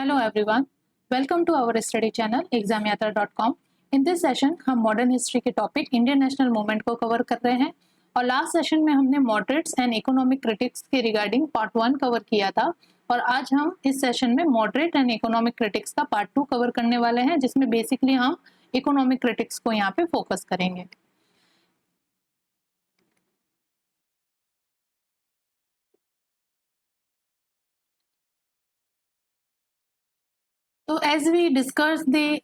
Hello everyone, welcome to our study channel examyatra.com। In this session हम modern history के topic Indian national movement को cover कर रहे हैं और लास्ट सेशन में हमने मॉडरेट्स एंड इकोनॉमिक क्रिटिक्स के रिगार्डिंग पार्ट 1 कवर किया था और आज हम इस सेशन में मॉडरेट एंड इकोनॉमिक क्रिटिक्स का पार्ट 2 कवर करने वाले हैं, जिसमें बेसिकली हम इकोनॉमिक क्रिटिक्स को यहाँ पे फोकस करेंगे। तो as we discuss the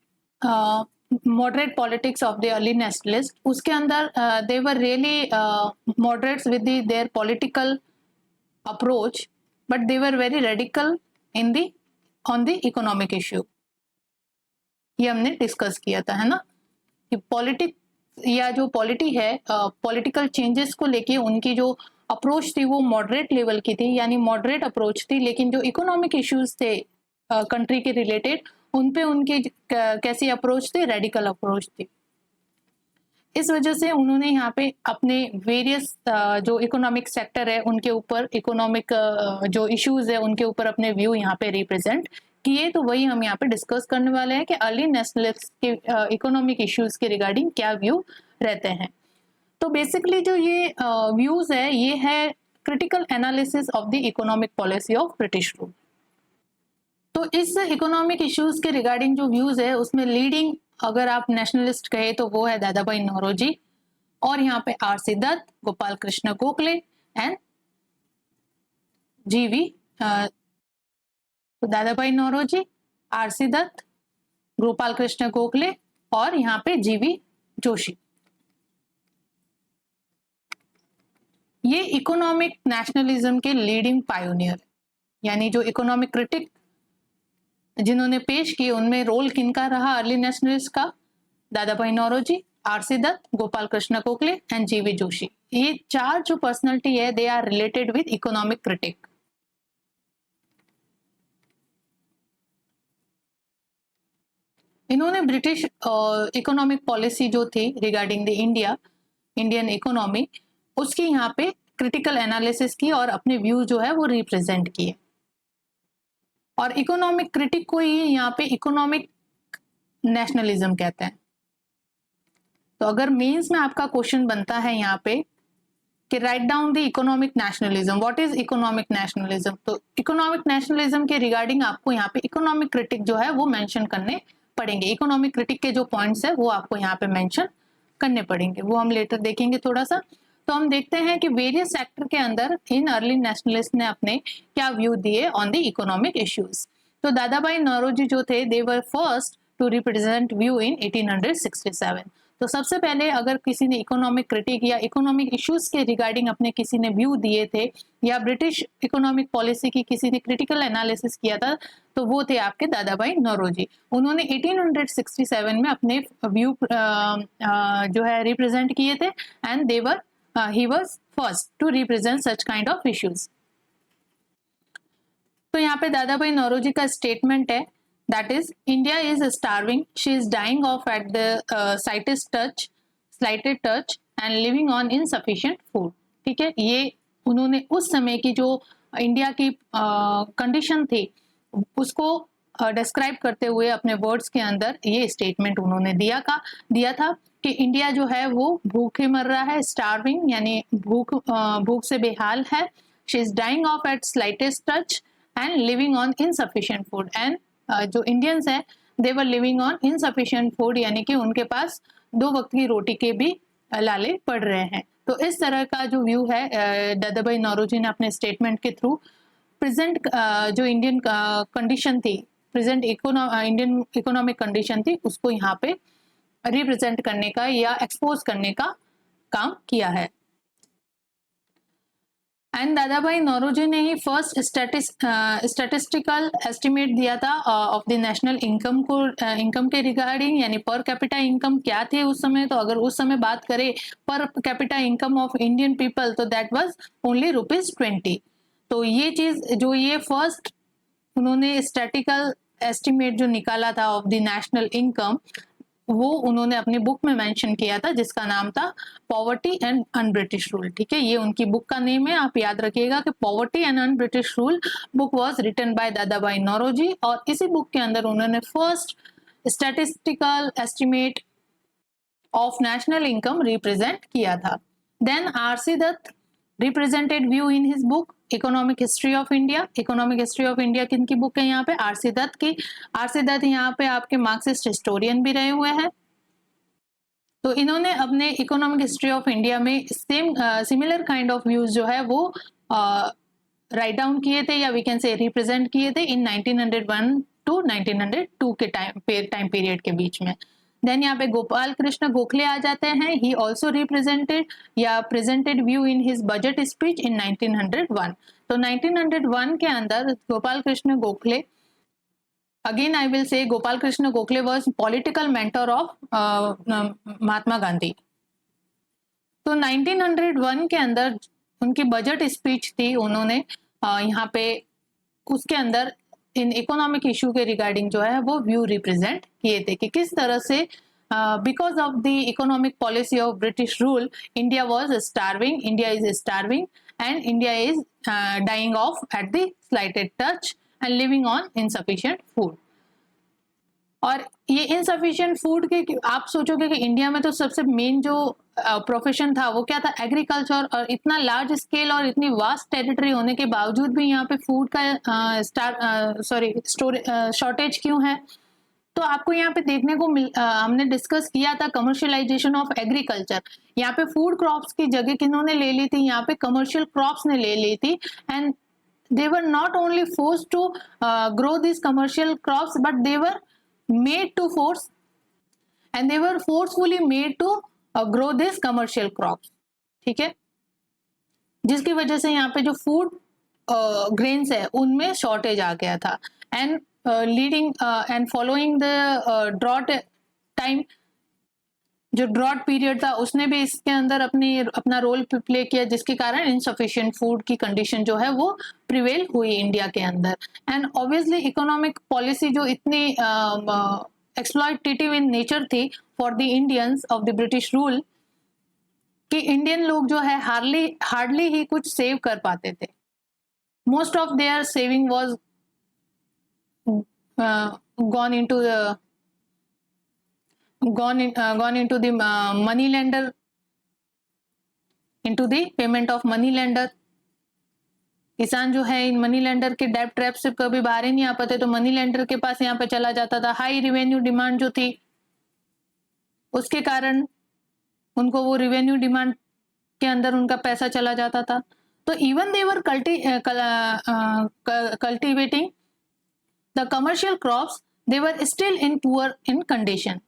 moderate politics of the early nationalists, उसके अंदर they were really moderates with their political approach, but they were very radical in the on the economic issue। ये हमने discuss किया था, है ना, कि पॉलिटिक्स या जो पॉलिटी है पॉलिटिकल चेंजेस को लेके उनकी जो अप्रोच थी वो मॉडरेट लेवल की थी, यानी मॉडरेट अप्रोच थी, लेकिन जो इकोनॉमिक इश्यूज थे कंट्री के रिलेटेड उन पे उनकी कैसी अप्रोच थी, रेडिकल अप्रोच थी। इस वजह से उन्होंने यहाँ पे अपने वेरियस जो इकोनॉमिक सेक्टर है उनके ऊपर, इकोनॉमिक जो इश्यूज है उनके ऊपर अपने व्यू यहाँ पे रिप्रेजेंट किए। तो वही हम यहाँ पे डिस्कस करने वाले हैं कि अर्ली नेशनलिस्ट के इकोनॉमिक इश्यूज के रिगार्डिंग क्या व्यू रहते हैं। तो बेसिकली जो ये व्यूज है ये है critical analysis of the economic policy of British rule. तो इस इकोनॉमिक इश्यूज के रिगार्डिंग जो व्यूज है उसमें लीडिंग अगर आप नेशनलिस्ट कहे तो वो है दादा भाई नौरोजी, और यहाँ पे R C. Dutt, Gopal Krishna Gokhale and G V. तो दादा भाई नौरोजी, आर.सी. दत्त, गोपाल कृष्ण गोखले और यहाँ पे जी.वी. जोशी। ये इकोनॉमिक नेशनलिज्म के लीडिंग पायोनियर, यानी जो इकोनॉमिक क्रिटिक जिन्होंने पेश किए उनमें रोल किनका रहा अर्ली नेशनलिस्ट का, Dadabhai Naoroji, R C. Dutt, Gopal Krishna Gokhale and G V. Joshi. ये चार जो पर्सनालिटी है they are related with economic critique. इन्होंने ब्रिटिश इकोनॉमिक पॉलिसी जो थी रिगार्डिंग द इंडियन इकोनॉमी, उसकी यहाँ पे क्रिटिकल एनालिसिस की और अपने व्यू जो है वो रिप्रेजेंट किए। और इकोनॉमिक क्रिटिक को ही यहाँ पे इकोनॉमिक नेशनलिज्म कहते हैं। तो अगर मेंस में आपका क्वेश्चन बनता है यहाँ पे कि write down the economic nationalism, what is economic nationalism, तो इकोनॉमिक नेशनलिज्म के रिगार्डिंग आपको यहाँ पे इकोनॉमिक क्रिटिक जो है वो मेंशन करने पड़ेंगे। इकोनॉमिक क्रिटिक के जो पॉइंट्स है वो आपको यहाँ पे मेंशन करने पड़ेंगे, वो हम लेटर देखेंगे थोड़ा सा। तो हम देखते हैं कि वेरियस सेक्टर के अंदर इन अर्ली नेशनलिस्ट ने अपने क्या व्यू दिए ऑन द इकोनॉमिक इश्यूज। तो दादा भाई नौरोजी जो थे they were first to represent view in 1867। तो सबसे पहले अगर किसी ने इकोनॉमिक क्रिटिक या इकोनॉमिक इश्यूज के रिगार्डिंग अपने किसी ने व्यू दिए थे या ब्रिटिश इकोनॉमिक पॉलिसी की किसी ने क्रिटिकल एनालिसिस किया था तो वो थे आपके दादा भाई नौरोजी। उन्होंने 1867 में अपने व्यू जो है रिप्रेजेंट किए थे and they were he was first to represent such kind of issues। तो यहाँ पे दादा भाई नौरोजी का स्टेटमेंट है, that is India is starving, she is dying of at the slighted touch and living on insufficient food. ठीक है, ये उन्होंने उस समय की जो इंडिया की कंडीशन थी उसको डिस्क्राइब करते हुए अपने वर्ड्स के अंदर ये स्टेटमेंट उन्होंने दिया था कि इंडिया जो है वो भूखे मर रहा है, स्टार्विंग यानी भूख से बेहाल है, she is dying of at slightest touch and living on insufficient food. And जो इंडियंस है they were living on insufficient food, यानी कि उनके पास 2 वक्त की रोटी के भी लाले पड़ रहे हैं। तो इस तरह का जो व्यू है दादा भाई नौरोजी ने अपने स्टेटमेंट के थ्रू प्रेजेंट जो इंडियन कंडीशन थी, प्रेजेंट इंडियन इकोनॉमिक कंडीशन थी, उसको यहाँ पे रिप्रेजेंट करने का या एक्सपोज करने का काम किया है। एंड दादा भाई नौरोजी ने ही फर्स्ट स्टैटिस्टिकल एस्टिमेट दिया था ऑफ द नेशनल इनकम को, इनकम के रिगार्डिंग, यानी पर कैपिटा इनकम क्या थे उस समय। तो अगर उस समय बात करें per capita income of Indian people तो दैट वाज ओनली ₹20। तो ये चीज जो ये फर्स्ट उन्होंने स्टैटिकल एस्टिमेट जो निकाला था ऑफ द नेशनल इनकम, वो उन्होंने अपनी बुक में मेंशन किया था, जिसका नाम था poverty and un British rule. ठीक है, ये उनकी बुक का नेम है, आप याद रखिएगा कि poverty and un British rule book was written by Dadabhai Naoroji, और इसी बुक के अंदर उन्होंने first statistical estimate of national income represent किया था। Then RC Dutt represented view in his book economic history of India. Economic history of India किनकी book है यहाँ पे? आरसी दत्त की। आरसी दत्त यहाँ पे आपके मार्क्सिस्ट हिस्टोरियन भी रहे हुए हैं। तो इन्होंने अपने इकोनॉमिक हिस्ट्री ऑफ इंडिया में सिमिलर काइंड ऑफ व्यूज जो है वो राइट डाउन किए थे, या वी कैन से रिप्रेजेंट किए थे इन 1901 टू 1902 के टाइम पीरियड के बीच में। देन यहाँ पे गोपाल कृष्ण गोखले आ जाते हैं। ही ऑल्सो रिप्रेजेंटेड या presented view in his budget speech in 1901। तो 1901 के अंदर Gopal Krishna Gokhale, again I will say Gopal Krishna Gokhale was political mentor of Mahatma Gandhi. तो 1901 के अंदर उनकी बजट स्पीच थी, उन्होंने यहाँ पे उसके अंदर इन इकोनॉमिक इशू के रिगार्डिंग जो है वो व्यू रिप्रेजेंट किए थे कि किस तरह से because of the economic policy of British rule India was starving, India is starving and India is dying of at the slighted touch and living on insufficient food. और ये इनसफिशिएंट फूड के आप सोचोगे कि इंडिया में तो सबसे main जो प्रोफेशन था वो क्या था? एग्रीकल्चर। और इतना लार्ज स्केल और इतनी वास्ट टेरिटरी होने के बावजूद भी यहाँ पे फूड का शॉर्टेज क्यों है? तो आपको यहाँ पे देखने को हमने डिस्कस किया था कमर्शियलाइजेशन ऑफ एग्रीकल्चर। यहाँ पे फूड क्रॉप्स की जगह किन्होंने ले ली थी? यहाँ पे कमर्शियल क्रॉप्स ने ले ली थी। And they were not only forced to grow these commercial crops, but they were made to force and they were forcefully made to grow this commercial crops। ठीक है, जिसकी वजह से यहाँ पे जो फूड ग्रेन्स है उनमें शॉर्टेज आ गया था। And leading and following the drought time, जो ड्रॉट पीरियड था उसने भी इसके अंदर अपना रोल प्ले किया, जिसके कारण इनसफिशिएंट फूड की कंडीशन जो है वो प्रिवेल हुई इंडिया के अंदर। एंड ऑब्वियसली इकोनॉमिक पॉलिसी जो इतनी एक्सप्लॉइटेटिव इन नेचर थी for the Indians of the British rule कि इंडियन लोग जो है हार्डली ही कुछ सेव कर पाते थे। Most of their saving was gone into the money lender, into the payment of money lender। किसान जो है इन मनी लेंडर के डेब्ट ट्रैप से कभी बाहर ही नहीं आ पाते, तो मनी लेंडर के पास यहाँ पे चला जाता था। हाई रिवेन्यू डिमांड जो थी उसके कारण उनको वो रिवेन्यू डिमांड के अंदर उनका पैसा चला जाता था। तो even they were cultivating the commercial crops, they were still in poor in condition.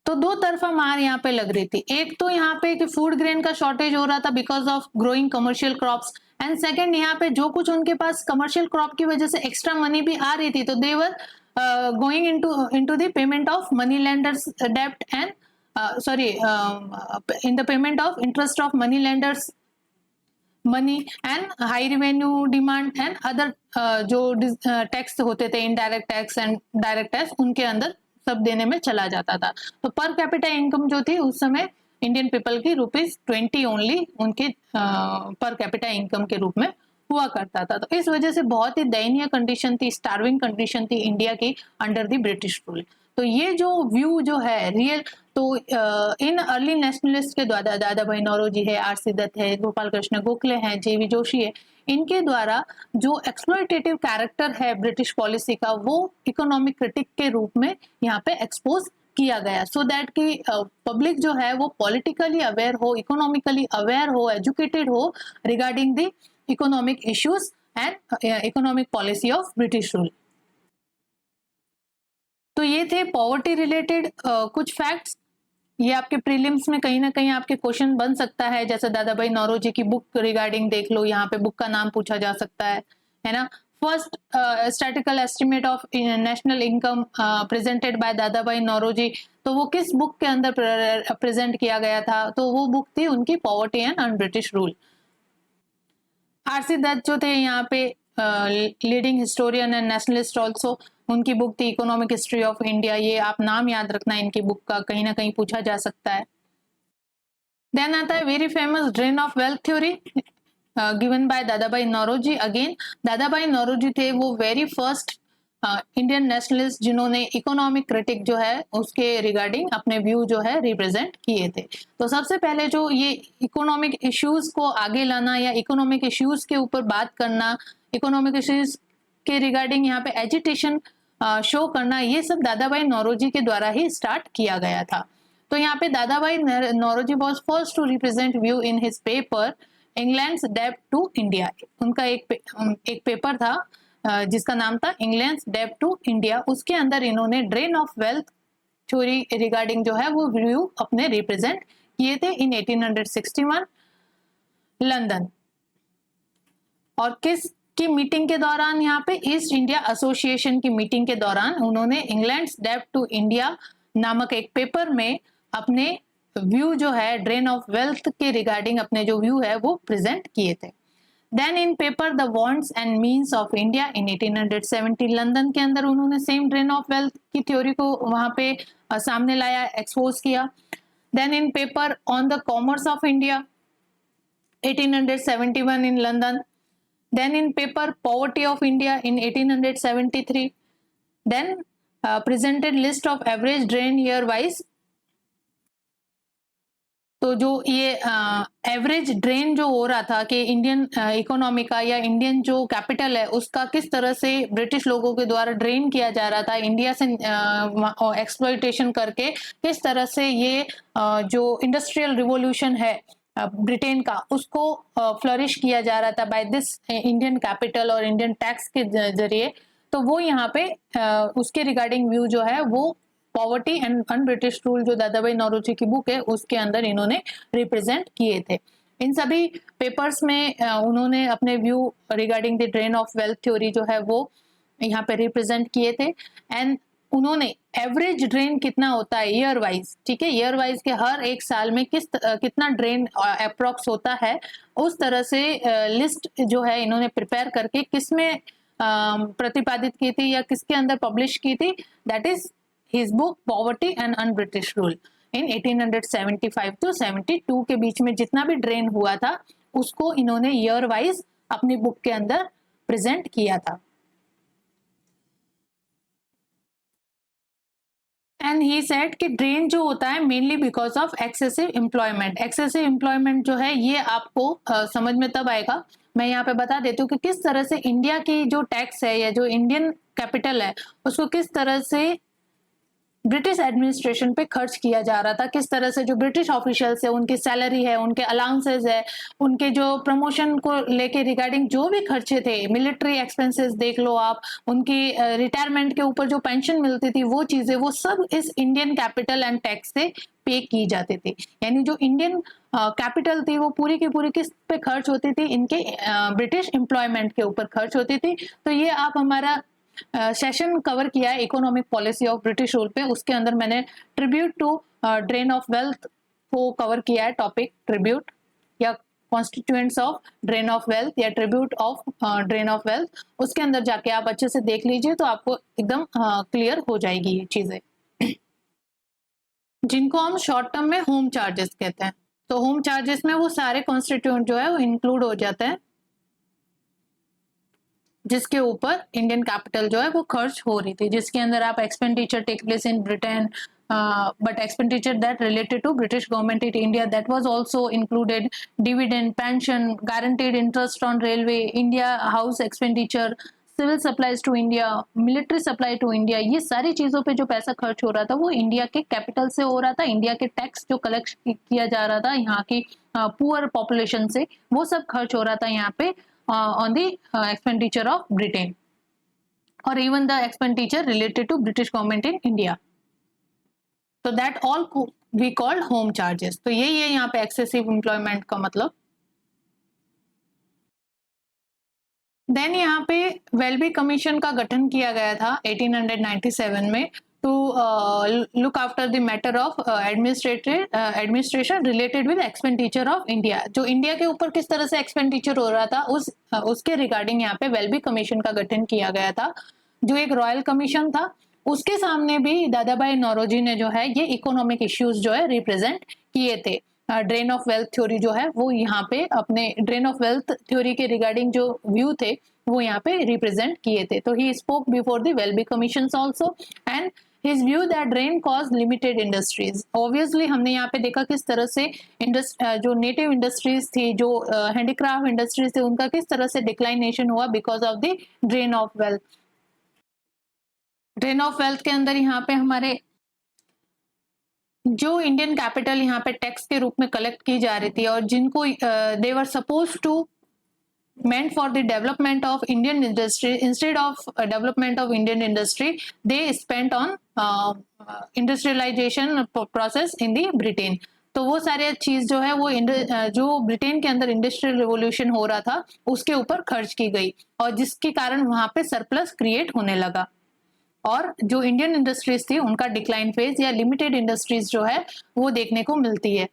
तो दो तरफा मार यहाँ पे लग रही थी। एक तो यहाँ पे कि फूड ग्रेन का शॉर्टेज हो रहा था because of growing commercial crops, and second यहाँ पे जो कुछ उनके पास कमर्शियल क्रॉप की वजह से एक्स्ट्रा मनी भी आ रही थी, तो they were going into the payment of money lenders डेब्ट and in the payment of interest of money lenders money and high revenue demand and other जो टैक्स होते थे, indirect tax and direct tax, उनके अंदर सब देने में चला जाता था। तो पर कैपिटा इनकम जो थी उस समय इंडियन पीपल की ₹20 ओनली उनके पर कैपिटा इनकम के रूप में हुआ करता था। तो इस वजह से बहुत ही दयनीय कंडीशन थी, स्टार्विंग कंडीशन थी इंडिया की अंडर द ब्रिटिश रूल। तो ये जो व्यू जो है रियल, तो इन अर्ली नेशनलिस्ट के द्वारा दादा भाई नौरोजी है, आरसी दत्त है, गोपाल कृष्ण गोखले हैं, जेवी जोशी है, इनके द्वारा जो एक्सप्लॉइटेटिव कैरेक्टर है ब्रिटिश पॉलिसी का वो इकोनॉमिक क्रिटिक के रूप में यहाँ पे एक्सपोज किया गया, सो दैट कि पब्लिक जो है वो पॉलिटिकली अवेयर हो, इकोनॉमिकली अवेयर हो, एजुकेटेड हो regarding the economic issues and economic policy of British rule. तो ये थे पॉवर्टी रिलेटेड कुछ फैक्ट्स। ये आपके प्रीलिम्स में कहीं ना कहीं आपके क्वेश्चन बन सकता है, जैसे दादा भाई नौरोजी की बुक रिगार्डिंग देख लो, यहाँ पे बुक का नाम पूछा जा सकता है ना। First statistical estimate of national income presented by Dadabhai Naoroji, तो वो किस बुक के अंदर प्रेजेंट किया गया था? तो वो बुक थी उनकी poverty and un British rule. R C Dutt जो थे यहाँ पे leading historian and nationalist also. उनकी बुक थी इकोनॉमिक हिस्ट्री ऑफ इंडिया, ये आप नाम याद रखना इनकी बुक का, कहीं ना कहीं पूछा जा सकता है। देन आता है very famous drain of wealth theory given by Dadabhai Naoroji. Again Dadabhai Naoroji थे वो वेरी फर्स्ट इंडियन नेशनलिस्ट जिन्होंने इकोनॉमिक क्रिटिक जो है उसके रिगार्डिंग अपने व्यू जो है रिप्रेजेंट किए थे। तो सबसे पहले जो ये इकोनॉमिक इश्यूज को आगे लाना या इकोनॉमिक इश्यूज के ऊपर बात करना, इकोनॉमिक इश्यूज के रिगार्डिंग यहाँ पे एजिटेशन शो करना, ये सब दादाभाई नौरोजी के द्वारा ही स्टार्ट किया गया था। तो यहाँ पे Dadabhai Naoroji was first to represent view in his paper England's डेब्ट टू इंडिया। उनका एक पेपर था जिसका नाम था इंग्लैंड्स डेब्ट टू इंडिया। उसके अंदर इन्होंने drain of wealth theory regarding जो है वो व्यू अपने रिप्रेजेंट किए थे इन 1861 लंदन। और किस की मीटिंग के दौरान, यहाँ पे ईस्ट इंडिया एसोसिएशन की मीटिंग के दौरान उन्होंने इंग्लैंड्स डेब्ट टू इंडिया नामक एक पेपर में अपने व्यू जो है ड्रेन ऑफ वेल्थ के रिगार्डिंग अपने जो व्यू है वो प्रेजेंट किए थे। Then in paper the wants and means of India in 1870 London के अंदर उन्होंने सेम ड्रेन ऑफ वेल्थ की थ्योरी को वहां पे सामने लाया, एक्सपोज किया। Then in paper on the commerce of India 1871 in London. Then in paper Poverty of India in 1873. Then presented list of average drain year wise। तो जो ये एवरेज ड्रेन जो हो रहा था कि इंडियन इकोनॉमी का या इंडियन जो कैपिटल है उसका किस तरह से ब्रिटिश लोगों के द्वारा ड्रेन किया जा रहा था इंडिया से, एक्सप्लॉइटेशन करके किस तरह से ये जो इंडस्ट्रियल रिवॉल्यूशन है ब्रिटेन का उसको फ्लरिश किया जा रहा था बाय दिस इंडियन कैपिटल और इंडियन टैक्स के जरिए। तो वो यहाँ पे उसके रिगार्डिंग व्यू जो है वो poverty and un British rule जो दादाभाई नौरोजी की बुक है उसके अंदर इन्होंने रिप्रेजेंट किए थे। इन सभी पेपर्स में उन्होंने अपने view regarding the drain of wealth theory जो है वो यहाँ पे रिप्रेजेंट किए थे। एंड उन्होंने एवरेज ड्रेन कितना होता है ईयर वाइज, ठीक है, ईयर वाइज के हर एक साल में कितना ड्रेन अप्रोक्स होता है उस तरह से लिस्ट जो है इन्होंने प्रिपेयर करके किसमें प्रतिपादित की थी या किसके अंदर पब्लिश की थी, that is his book poverty and un British rule in 1875 to 72 के बीच में जितना भी ड्रेन हुआ था उसको इन्होंने ईयर वाइज अपनी बुक के अंदर प्रेजेंट किया था। एंड ही सेड कि ड्रेन जो होता है mainly because of excessive employment. Excessive employment जो है ये आपको समझ में तब आएगा, मैं यहाँ पे बता देती हूँ कि किस तरह से इंडिया की जो टैक्स है या जो इंडियन कैपिटल है उसको किस तरह से ब्रिटिश एडमिनिस्ट्रेशन पे खर्च किया जा रहा था, किस तरह से जो ब्रिटिश ऑफिशियल्स है उनकी सैलरी है, उनके अलाउंसेस है, उनके जो प्रमोशन को लेके रिगार्डिंग जो भी खर्चे थे, मिलिट्री एक्सपेंसेस देख लो आप, उनकी रिटायरमेंट के ऊपर जो पेंशन मिलती थी वो चीजें, वो सब इस इंडियन कैपिटल एंड टैक्स से पे की जाती थी। यानी जो इंडियन कैपिटल थी वो पूरी की पूरी किस पे खर्च होती थी, इनके ब्रिटिश एम्प्लॉयमेंट के ऊपर खर्च होती थी। तो ये आप हमारा सेशन कवर किया है economic policy of British rule पे, उसके अंदर मैंने tribute to drain of wealth को कवर किया है, टॉपिक ट्रिब्यूट या constituents of drain of wealth या tribute of drain of wealth. उसके अंदर जाके आप अच्छे से देख लीजिए तो आपको एकदम क्लियर हो जाएगी ये चीजें, जिनको हम शॉर्ट टर्म में होम चार्जेस कहते हैं। तो होम चार्जेस में वो सारे कॉन्स्टिट्यूएंट जो है वो इंक्लूड हो जाते हैं जिसके ऊपर इंडियन कैपिटल जो है वो खर्च हो रही थी, जिसके अंदर आप expenditure take place in Britain but expenditure that related to British government in India that was also included, dividend, pension, guaranteed interest on railway, India house expenditure, civil supplies to India, military supply to India, ये सारी चीजों पे जो पैसा खर्च हो रहा था वो इंडिया के कैपिटल से हो रहा था। इंडिया के टैक्स जो कलेक्ट किया जा रहा था यहाँ की पुअर पॉपुलेशन से, वो सब खर्च हो रहा था यहाँ पे on the expenditure of Britain or even the expenditure related to British government in India. So that all we call home charges. तो यही है यहाँ पे excessive employment का मतलब। देन यहाँ पे वेल्बी कमीशन का गठन किया गया था 1897 में to look after the matter of administration related with expenditure of India। जो इंडिया के ऊपर किस तरह से एक्सपेंडिचर हो रहा था उसके रिगार्डिंग यहाँ पे वेलबी कमीशन का गठन किया गया था, जो एक रॉयल कमीशन था। उसके सामने भी दादा भाई नौरोजी ने जो है ये इकोनॉमिक इश्यूज जो है रिप्रेजेंट किए थे। ड्रेन ऑफ वेल्थ थ्योरी जो है वो यहाँ पे अपने ड्रेन ऑफ वेल्थ थ्योरी के रिगार्डिंग जो व्यू थे वो यहाँ पे रिप्रेजेंट किए थे। तो he spoke before the Welby commission also and his view that drain caused limited industries। obviously हमने यहाँ पे देखा किस तरह से जो नेटिव इंडस्ट्रीज थी, जो हैंडीक्राफ्ट इंडस्ट्रीज थे, उनका किस तरह से डिक्लाइनेशन हुआ because of the drain of wealth. Drain of wealth के अंदर यहाँ पे हमारे जो इंडियन कैपिटल यहाँ पे टैक्स के रूप में कलेक्ट की जा रही थी और जिनको they were suppose to meant for the development of Indian industry, instead of development of Indian industry, they spent on industrialization process in the Britain। तो वो सारे चीज जो है वो जो ब्रिटेन के अंदर इंडस्ट्रियल रिवोल्यूशन हो रहा था उसके ऊपर खर्च की गई और जिसके कारण वहां पे सरप्लस क्रिएट होने लगा और जो इंडियन इंडस्ट्रीज थी उनका डिक्लाइन फेज या लिमिटेड इंडस्ट्रीज जो है वो देखने को मिलती है।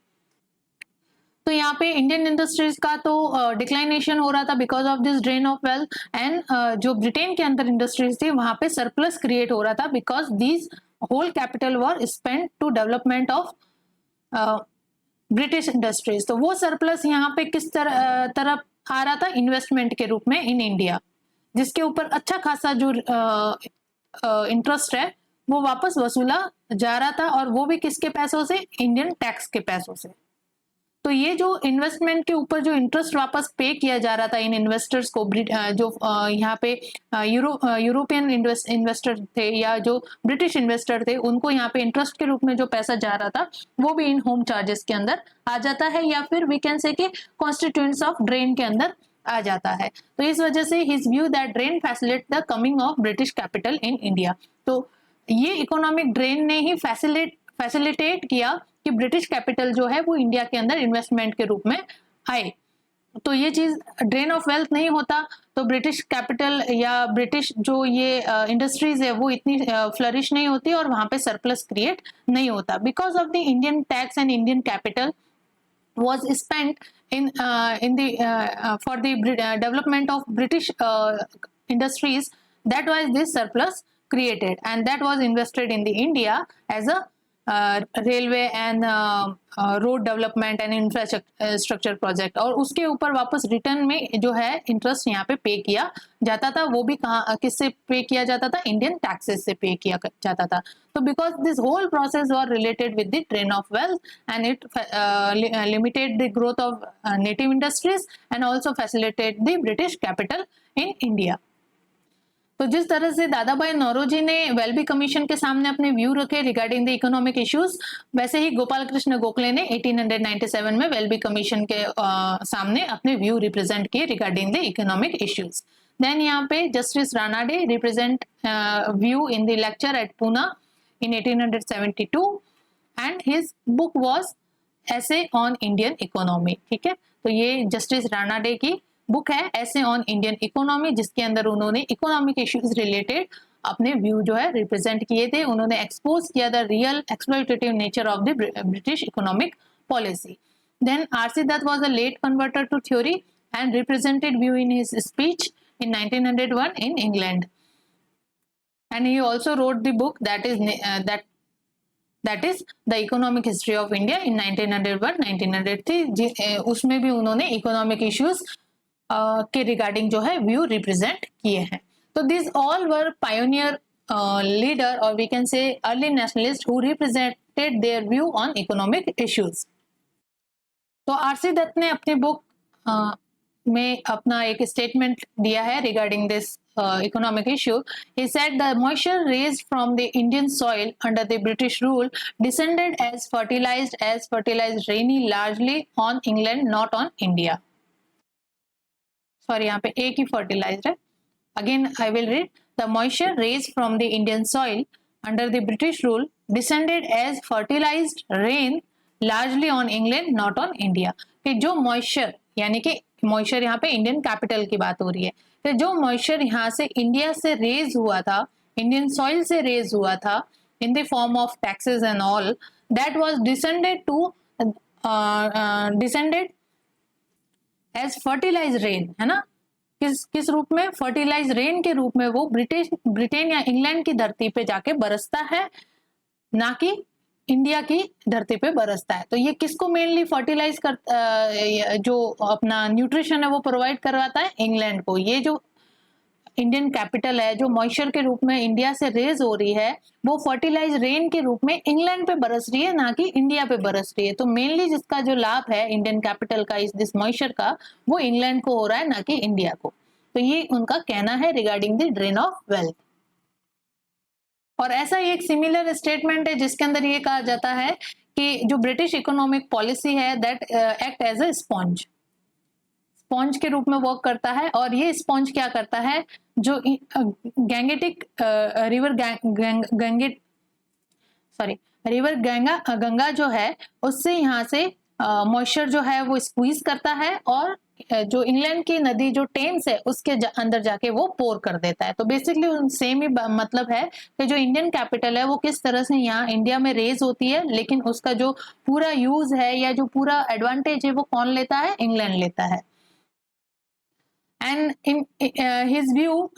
तो यहाँ पे इंडियन इंडस्ट्रीज का तो डिक्लाइनेशन हो रहा था because of this drain of wealth and जो ब्रिटेन के अंदर इंडस्ट्रीज थी वहां पे सरप्लस क्रिएट हो रहा था because these whole capital were spent to development of British industries. तो वो सरप्लस यहाँ पे किस तरफ आ रहा था, इन्वेस्टमेंट के रूप में इन इंडिया, जिसके ऊपर अच्छा खासा जो इंटरेस्ट है वो वापस वसूला जा रहा था और वो भी किसके पैसों से, इंडियन टैक्स के पैसों से। तो ये जो इन्वेस्टमेंट के ऊपर जो इंटरेस्ट वापस पे किया जा रहा था इन इन्वेस्टर्स को, जो यहाँ पे यूरोपियन इन्वेस्टर थे या जो ब्रिटिश इन्वेस्टर थे, उनको यहाँ पे इंटरेस्ट के रूप में जो पैसा जा रहा था वो भी इन होम चार्जेस के अंदर आ जाता है या फिर वी कैन से कि कॉन्स्टिट्यूएंट्स ऑफ ड्रेन के अंदर आ जाता है। तो इस वजह से his view that drain facilitate the coming of British capital in India. तो ये इकोनॉमिक ड्रेन ने ही फैसिलिटेट किया कि ब्रिटिश कैपिटल जो है वो इंडिया के अंदर इन्वेस्टमेंट के रूप में आए। तो ये चीज ड्रेन ऑफ वेल्थ नहीं होता तो ब्रिटिश कैपिटल या ब्रिटिश जो ये इंडस्ट्रीज है वो इतनी फ्लरिश नहीं होती और वहां पे सरप्लस क्रिएट नहीं होता because of the Indian tax and Indian capital was spent in the for the development of British industries, that was this surplus created and that was invested in the India as a railway and road development and infrastructure project। और उसके ऊपर वापस return में जो है interest यहाँ पे पे किया जाता था, वो भी कहाँ किससे पे किया जाता था, इंडियन टैक्सेस से पे किया जाता था। तो because this whole process were related with the drain of wealth and it limited the growth of native industries and also facilitate the British capital in India. तो जिस तरह से दादा भाई नौरोजी ने वेलबी कमीशन के सामने अपने व्यू रखे रिगार्डिंग द इकोनॉमिक इश्यूज, वैसे ही गोपाल कृष्ण गोखले ने 1897 में वेलबी कमीशन के सामने अपने व्यू रिप्रेजेंट किए regarding the economic issues. Then यहाँ पे justice Ranade represent view in the lecture at Poona in 1872 and his book was essay on Indian economy. ठीक है, तो ये जस्टिस रानाडे की बुक है ऐसे ऑन इंडियन इकोनॉमी, जिसके अंदर उन्होंने इकोनॉमिक इश्यूज रिलेटेड अपने व्यू जो है रिप्रेजेंट किए थे। उन्होंने एक्सपोज किया the real exploitative nature of the British economic policy. Then RC Dutt was a late converter to theory and represented view in his speech in 1901 in England, and he also wrote the book that is the economic history of India in 1901-1903। उसमें भी उन्होंने economic issues के regarding जो है view represent किए हैं। तो this all were pioneer leader और we can say early nationalist who represented their view on economic issues. तो आरसी दत्त ने अपनी बुक में अपना एक स्टेटमेंट दिया है regarding this economic issue. He said the moisture raised from the Indian soil under the British rule descended as fertilized rainy largely on England, not on India. Sorry, यहाँ पे एक ही fertilized है. Again, I will read. The moisture raised from the Indian soil under the British rule descended as fertilized rain largely on England, not on India. कि जो moisture यानी कि moisture यहाँ पे इंडियन कैपिटल की बात हो रही है, तो जो मॉइस्चर यहाँ से इंडिया से रेज हुआ था, इंडियन सॉइल से रेज हुआ था, in the form of taxes and all, that was descended as fertilized rain, है ना। किस रूप में? फर्टिलाइज रेन के रूप में वो ब्रिटेन या इंग्लैंड की धरती पे जाके बरसता है, ना कि इंडिया की धरती पे बरसता है। तो ये किसको मेनली फर्टिलाइज कर जो अपना न्यूट्रिशन है वो प्रोवाइड करवाता है? इंग्लैंड को। ये जो इंडियन कैपिटल है जो मॉइस्चर के रूप में इंडिया से रेज हो रही है, वो फर्टिलाइज रेन के रूप में इंग्लैंड पे बरस रही है, ना कि इंडिया पे बरस रही है। तो मेनली जिसका जो लाभ है इंडियन कैपिटल का इस दिस मॉइस्चर का, वो इंग्लैंड को हो रहा है, ना कि इंडिया को। तो ये उनका कहना है regarding the drain of wealth. और ऐसा ही एक सिमिलर स्टेटमेंट है जिसके अंदर ये कहा जाता है कि जो ब्रिटिश इकोनॉमिक पॉलिसी है that act as a sponge, sponge के रूप में वर्क करता है। और ये स्पॉन्ज क्या करता है? जो गैंगेटिक रिवर गंगा जो है उससे यहाँ से मॉइस्चर जो है वो स्क्वीज करता है, और जो इंग्लैंड की नदी जो टेम्स है उसके अंदर जाके वो पोर कर देता है। तो बेसिकली सेम ही मतलब है कि जो इंडियन कैपिटल है वो किस तरह से यहाँ इंडिया में रेज होती है, लेकिन उसका जो पूरा यूज है या जो पूरा एडवांटेज है वो कौन लेता है? इंग्लैंड लेता है। And in his view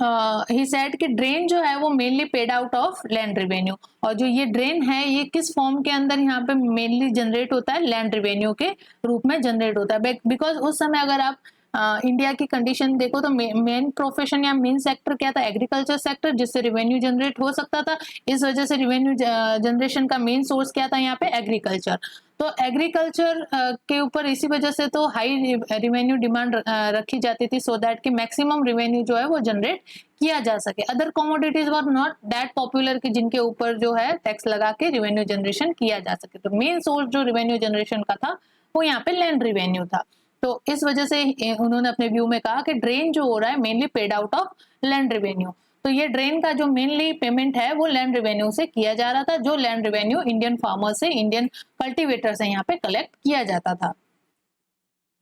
he said कि ड्रेन जो है वो mainly paid out of land revenue. और जो ये ड्रेन है ये किस फॉर्म के अंदर यहाँ पे मेनली जनरेट होता है? लैंड रेवेन्यू के रूप में जनरेट होता है। बिकॉज उस समय अगर आप इंडिया की कंडीशन देखो तो मेन प्रोफेशन या मेन सेक्टर क्या था? एग्रीकल्चर सेक्टर, जिससे रेवेन्यू जनरेट हो सकता था। इस वजह से रेवेन्यू जनरेशन का मेन सोर्स क्या था यहाँ पे? एग्रीकल्चर। तो एग्रीकल्चर के ऊपर इसी वजह से तो हाई रेवेन्यू डिमांड रखी जाती थी, सो दैट कि मैक्सिमम रेवेन्यू जो है वो जनरेट किया जा सके। Other commodities were not that popular कि जिनके ऊपर जो है टैक्स लगा के रेवेन्यू जनरेशन किया जा सके। तो मेन सोर्स जो रेवेन्यू जनरेशन का था वो यहाँ पे लैंड रेवेन्यू था। तो इस वजह से उन्होंने अपने व्यू में कहा कि ड्रेन जो हो रहा है mainly paid out of land revenue. तो ये ड्रेन का जो मेनली पेमेंट है वो लैंड रेवेन्यू से किया जा रहा था, जो लैंड रेवेन्यू इंडियन फार्मर से, इंडियन कल्टीवेटर से यहाँ पे कलेक्ट किया जाता था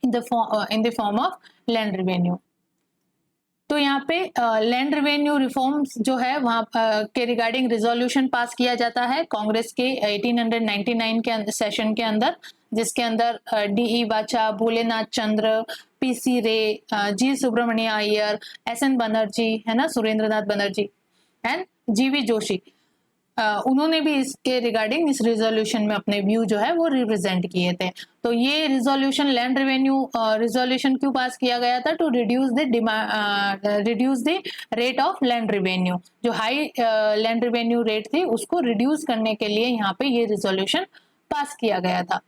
in the form of land revenue. तो यहाँ पे लैंड रेवेन्यू रिफॉर्म्स जो है वहाँ के रिगार्डिंग रिजोल्यूशन पास किया जाता है कांग्रेस के 1899 के सेशन के अंदर, जिसके अंदर डी.ई. वाचा, भोलेनाथ चंद्र, पी.सी. रे, जी सुब्रमण्य अय्यर, एस.एन. बनर्जी, है ना, सुरेंद्रनाथ बनर्जी एंड जी.वी. जोशी, उन्होंने भी इसके रिगार्डिंग इस रिजोल्यूशन में अपने व्यू जो है वो रिप्रेजेंट किए थे। तो ये रिजोल्यूशन लैंड रेवेन्यू रिजोल्यूशन क्यों पास किया गया था? To reduce the rate of land revenue. जो हाई लैंड रेवेन्यू रेट थी उसको रिड्यूस करने के लिए यहाँ पे ये रिजोल्यूशन पास किया गया था।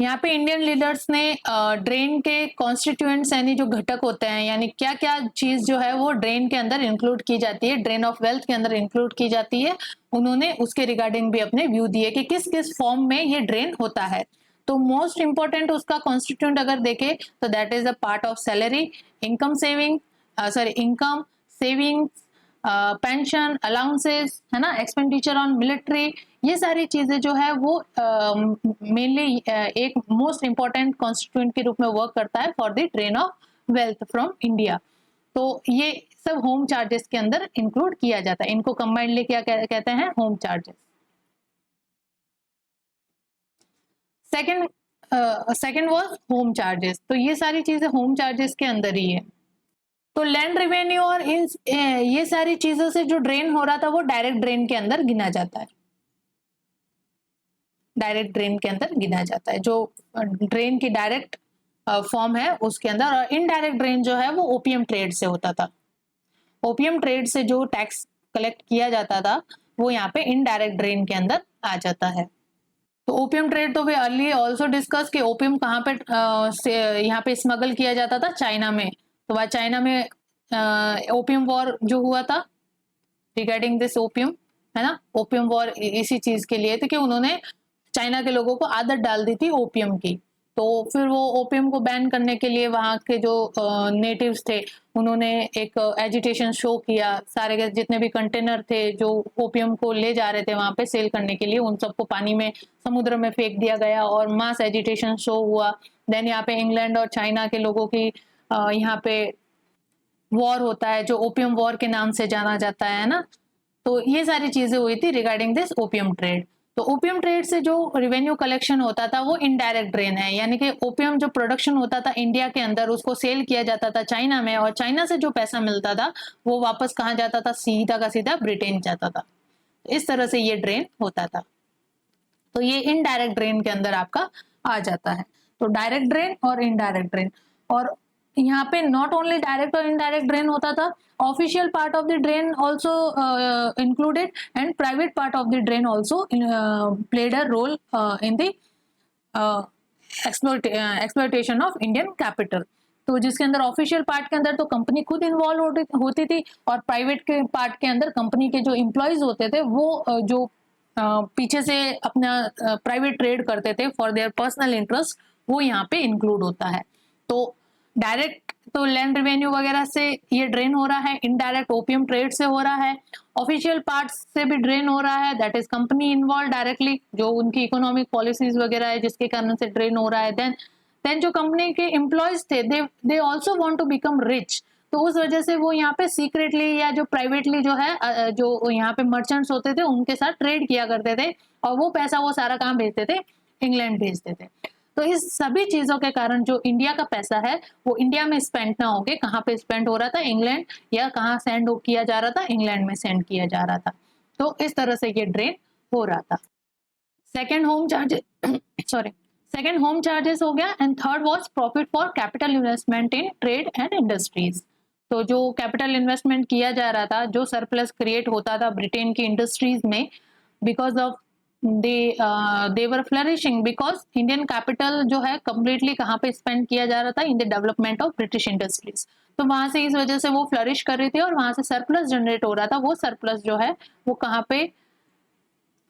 यहाँ पे इंडियन लीडर्स ने ड्रेन के कॉन्स्टिट्यूएंट्स यानी जो घटक होते हैं, यानी क्या क्या चीज जो है वो ड्रेन के अंदर इंक्लूड की जाती है, ड्रेन ऑफ वेल्थ के अंदर इंक्लूड की जाती है, उन्होंने उसके रिगार्डिंग भी अपने व्यू दिए कि किस किस फॉर्म में ये ड्रेन होता है। तो मोस्ट इंपॉर्टेंट उसका कॉन्स्टिट्यूएंट अगर देखें तो that is a part of salary, income savings, pension, allowances, है ना, एक्सपेंडिचर ऑन मिलिट्री, ये सारी चीजें जो है वो मेनली एक मोस्ट इंपॉर्टेंट कॉन्स्टिट्यूएंट के रूप में वर्क करता है for the drain of wealth from India. तो ये सब होम चार्जेस के अंदर इंक्लूड किया जाता है। इनको कंबाइंडली क्या कहते हैं? Home charges. Second was home charges. तो ये सारी चीजें होम चार्जेस के अंदर ही है। तो लैंड रेवेन्यू और ये सारी चीजों से जो ड्रेन हो रहा था वो डायरेक्ट ड्रेन के अंदर गिना जाता है, डायरेक्ट ड्रेन के अंदर गिना जाता है। जो ड्रेन की डायरेक्ट फॉर्म है उसके अंदर। और इनडायरेक्ट ड्रेन जो है वो ओपीएम ट्रेड से होता था। ओपीएम ट्रेड से जो टैक्स कलेक्ट किया जाता था वो यहाँ पे इनडायरेक्ट ड्रेन के अंदर आ जाता है। तो ओपीएम ट्रेड तो वे अर्ली ऑल्सो डिस्कस कि ओपीएम कहाँ पे यहाँ पे स्मगल किया जाता था? चाइना में। तो वह चाइना में ओपीएम वॉर जो हुआ था रिगार्डिंग दिस ओपीएम, है ना, ओपीएम वॉर इसी चीज के लिए थे कि उन्होंने चाइना के लोगों को आदत डाल दी थी ओपीएम की। तो फिर वो ओपीएम को बैन करने के लिए वहाँ के जो नेटिव्स थे उन्होंने एक एजिटेशन शो किया। सारे के जितने भी कंटेनर थे जो ओपीएम को ले जा रहे थे वहां पे सेल करने के लिए, उन सबको पानी में, समुद्र में फेंक दिया गया और मास एजिटेशन शो हुआ। देन यहाँ पे इंग्लैंड और चाइना के लोगों की यहाँ पे वॉर होता है जो ओपीएम वॉर के नाम से जाना जाता है ना। तो ये सारी चीजें हुई थी रिगार्डिंग दिस ओपियम ट्रेड। तो ओपियम ट्रेड से जो रेवेन्यू कलेक्शन होता था वो इनडायरेक्ट ड्रेन है, यानी कि ओपियम जो प्रोडक्शन होता था इंडिया के अंदर उसको सेल किया जाता था चाइना में, और चाइना से जो पैसा मिलता था वो वापस कहाँ जाता था, सीधा का सीधा ब्रिटेन जाता था। इस तरह से ये ड्रेन होता था। तो ये इनडायरेक्ट ड्रेन के अंदर आपका आ जाता है। तो डायरेक्ट ड्रेन और इनडायरेक्ट ड्रेन, और यहाँ पे नॉट ओनली डायरेक्ट और इनडायरेक्ट ड्रेन होता था, official part of the drain also included and private part of the drain also played a role in the exploitation of Indian capital. तो जिसके अंदर ऑफिशियल पार्ट के अंदर तो कंपनी खुद इन्वॉल्व होती थी, और प्राइवेट के पार्ट के अंदर कंपनी के जो एम्प्लॉयज होते थे वो जो पीछे से अपना प्राइवेट ट्रेड करते थे फॉर देयर पर्सनल इंटरेस्ट, वो यहाँ पे इंक्लूड होता है। तो डायरेक्ट तो लैंड रेवेन्यू वगैरह से ये ड्रेन हो रहा है, इनडायरेक्ट ओपियम ट्रेड से हो रहा है, ऑफिशियल पार्ट से भी ड्रेन हो रहा है, that is company involve directly, जो उनकी इकोनॉमिक पॉलिसीज वगैरह है जिसके कारण से ड्रेन हो रहा है। देन जो कंपनी के एम्प्लॉयज थे they also want to become rich, तो उस वजह से वो यहाँ पे सीक्रेटली या जो प्राइवेटली जो है जो यहाँ पे मर्चेंट्स होते थे उनके साथ ट्रेड किया करते थे, और वो पैसा वो सारा काम भेजते थे, इंग्लैंड भेजते थे। तो इस सभी चीजों के कारण जो इंडिया का पैसा है वो इंडिया में स्पेंड ना होके कहाँ पे स्पेंड हो रहा था, इंग्लैंड, या कहाँ सेंड किया जा रहा था, इंग्लैंड में सेंड किया जा रहा था। तो इस तरह से ये ड्रेन हो रहा था। Second home charges sorry second home charges हो गया, and third was profit for capital investment in trade and industries. तो जो कैपिटल इन्वेस्टमेंट किया जा रहा था, जो सरप्लस क्रिएट होता था ब्रिटेन की इंडस्ट्रीज में, because of they were flourishing, because Indian capital जो है कंप्लीटली कहाँ पे स्पेंड किया जा रहा था, in the development of British industries. तो वहां से इस वजह से वो फ्लरिश कर रही थी और वहां से सरप्लस जनरेट हो रहा था। वो सरप्लस जो है वो कहाँ पे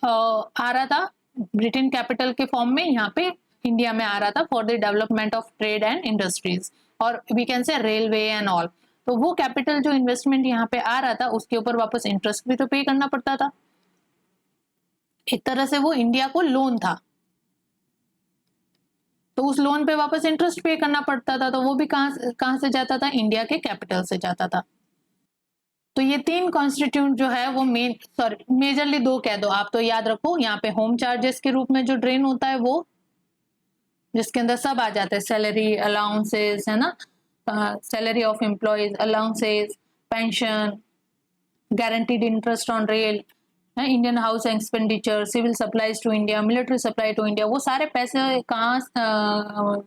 आ रहा था, ब्रिटेन कैपिटल के फॉर्म में यहाँ पे इंडिया में आ रहा था for the development of trade and industries, और we can say railway and all. तो वो कैपिटल जो इन्वेस्टमेंट यहाँ पे आ रहा था उसके ऊपर वापस इंटरेस्ट भी तो पे करना पड़ता था। एक तरह से वो इंडिया को लोन था, तो उस लोन पे वापस इंटरेस्ट पे करना पड़ता था, तो वो भी कहां से जाता था, इंडिया के कैपिटल से जाता था। तो ये तीन कॉन्स्टिट्यूट जो है वो मेजरली दो कह दो आप, तो याद रखो यहाँ पे होम चार्जेस के रूप में जो ड्रेन होता है वो, जिसके अंदर सब आ जाते हैं, सैलरी, अलाउंसेस, है ना, salary of employees, allowances, pension, guaranteed interest on rail, Indian house expenditure, civil supplies to India, military supply to India, वो सारे पैसे कहाँ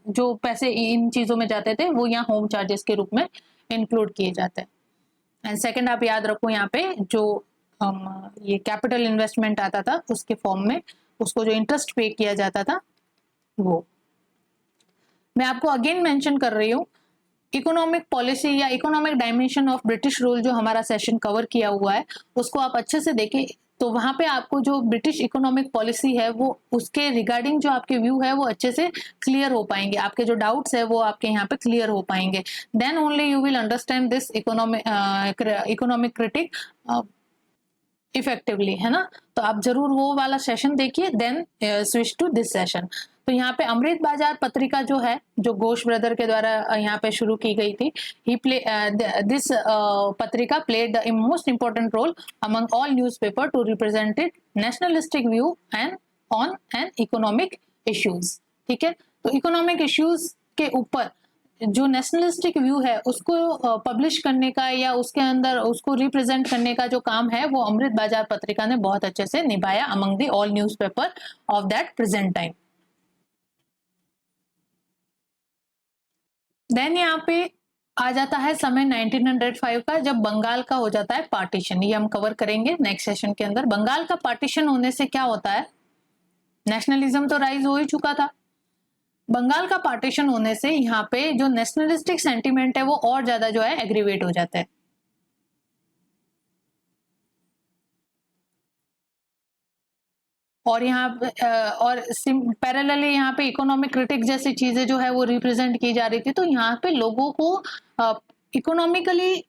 जो पैसे इन चीजों में जाते थे वो यहाँ होम चार्जेस के रूप में इंक्लूड किए जाते हैं। एंड सेकंड आप याद रखो यहाँ पे जो ये कैपिटल इन्वेस्टमेंट आता था उसके फॉर्म में उसको जो इंटरेस्ट पे किया जाता था वो। मैं आपको अगेन मेंशन कर रही हूँ, इकोनॉमिक पॉलिसी या economic dimension of British rule जो हमारा सेशन कवर किया हुआ है उसको आप अच्छे से देखें, तो वहां पे आपको जो ब्रिटिश इकोनॉमिक पॉलिसी है वो उसके रिगार्डिंग जो आपके व्यू है वो अच्छे से क्लियर हो पाएंगे, आपके जो डाउट्स है वो आपके यहाँ पे क्लियर हो पाएंगे। Then only you will understand this economic critique effectively, है ना। तो आप जरूर वो वाला सेशन देखिए, then switch to this session. तो यहाँ पे अमृत बाजार पत्रिका जो है, जो घोष ब्रदर के द्वारा यहाँ पे शुरू की गई थी, दिस पत्रिका played the most important role among all newspaper to represented nationalistic view and on and economic issues. ठीक है, तो इकोनॉमिक इश्यूज के ऊपर जो नेशनलिस्टिक व्यू है उसको पब्लिश करने का या उसके अंदर उसको रिप्रेजेंट करने का जो काम है वो अमृत बाजार पत्रिका ने बहुत अच्छे से निभाया among the all newspaper of that present time. देन यहाँ पे आ जाता है समय 1905 का, जब बंगाल का हो जाता है पार्टीशन। ये हम कवर करेंगे नेक्स्ट सेशन के अंदर। बंगाल का पार्टीशन होने से क्या होता है, नेशनलिज्म तो राइज हो ही चुका था, बंगाल का पार्टीशन होने से यहाँ पे जो नेशनलिस्टिक सेंटिमेंट है वो और ज्यादा जो है एग्रीवेट हो जाता है। और यहाँ और पैरेलली यहाँ पे इकोनॉमिक क्रिटिक जैसी चीजें जो है वो रिप्रेजेंट की जा रही थी। तो यहाँ पे लोगों को इकोनॉमिकली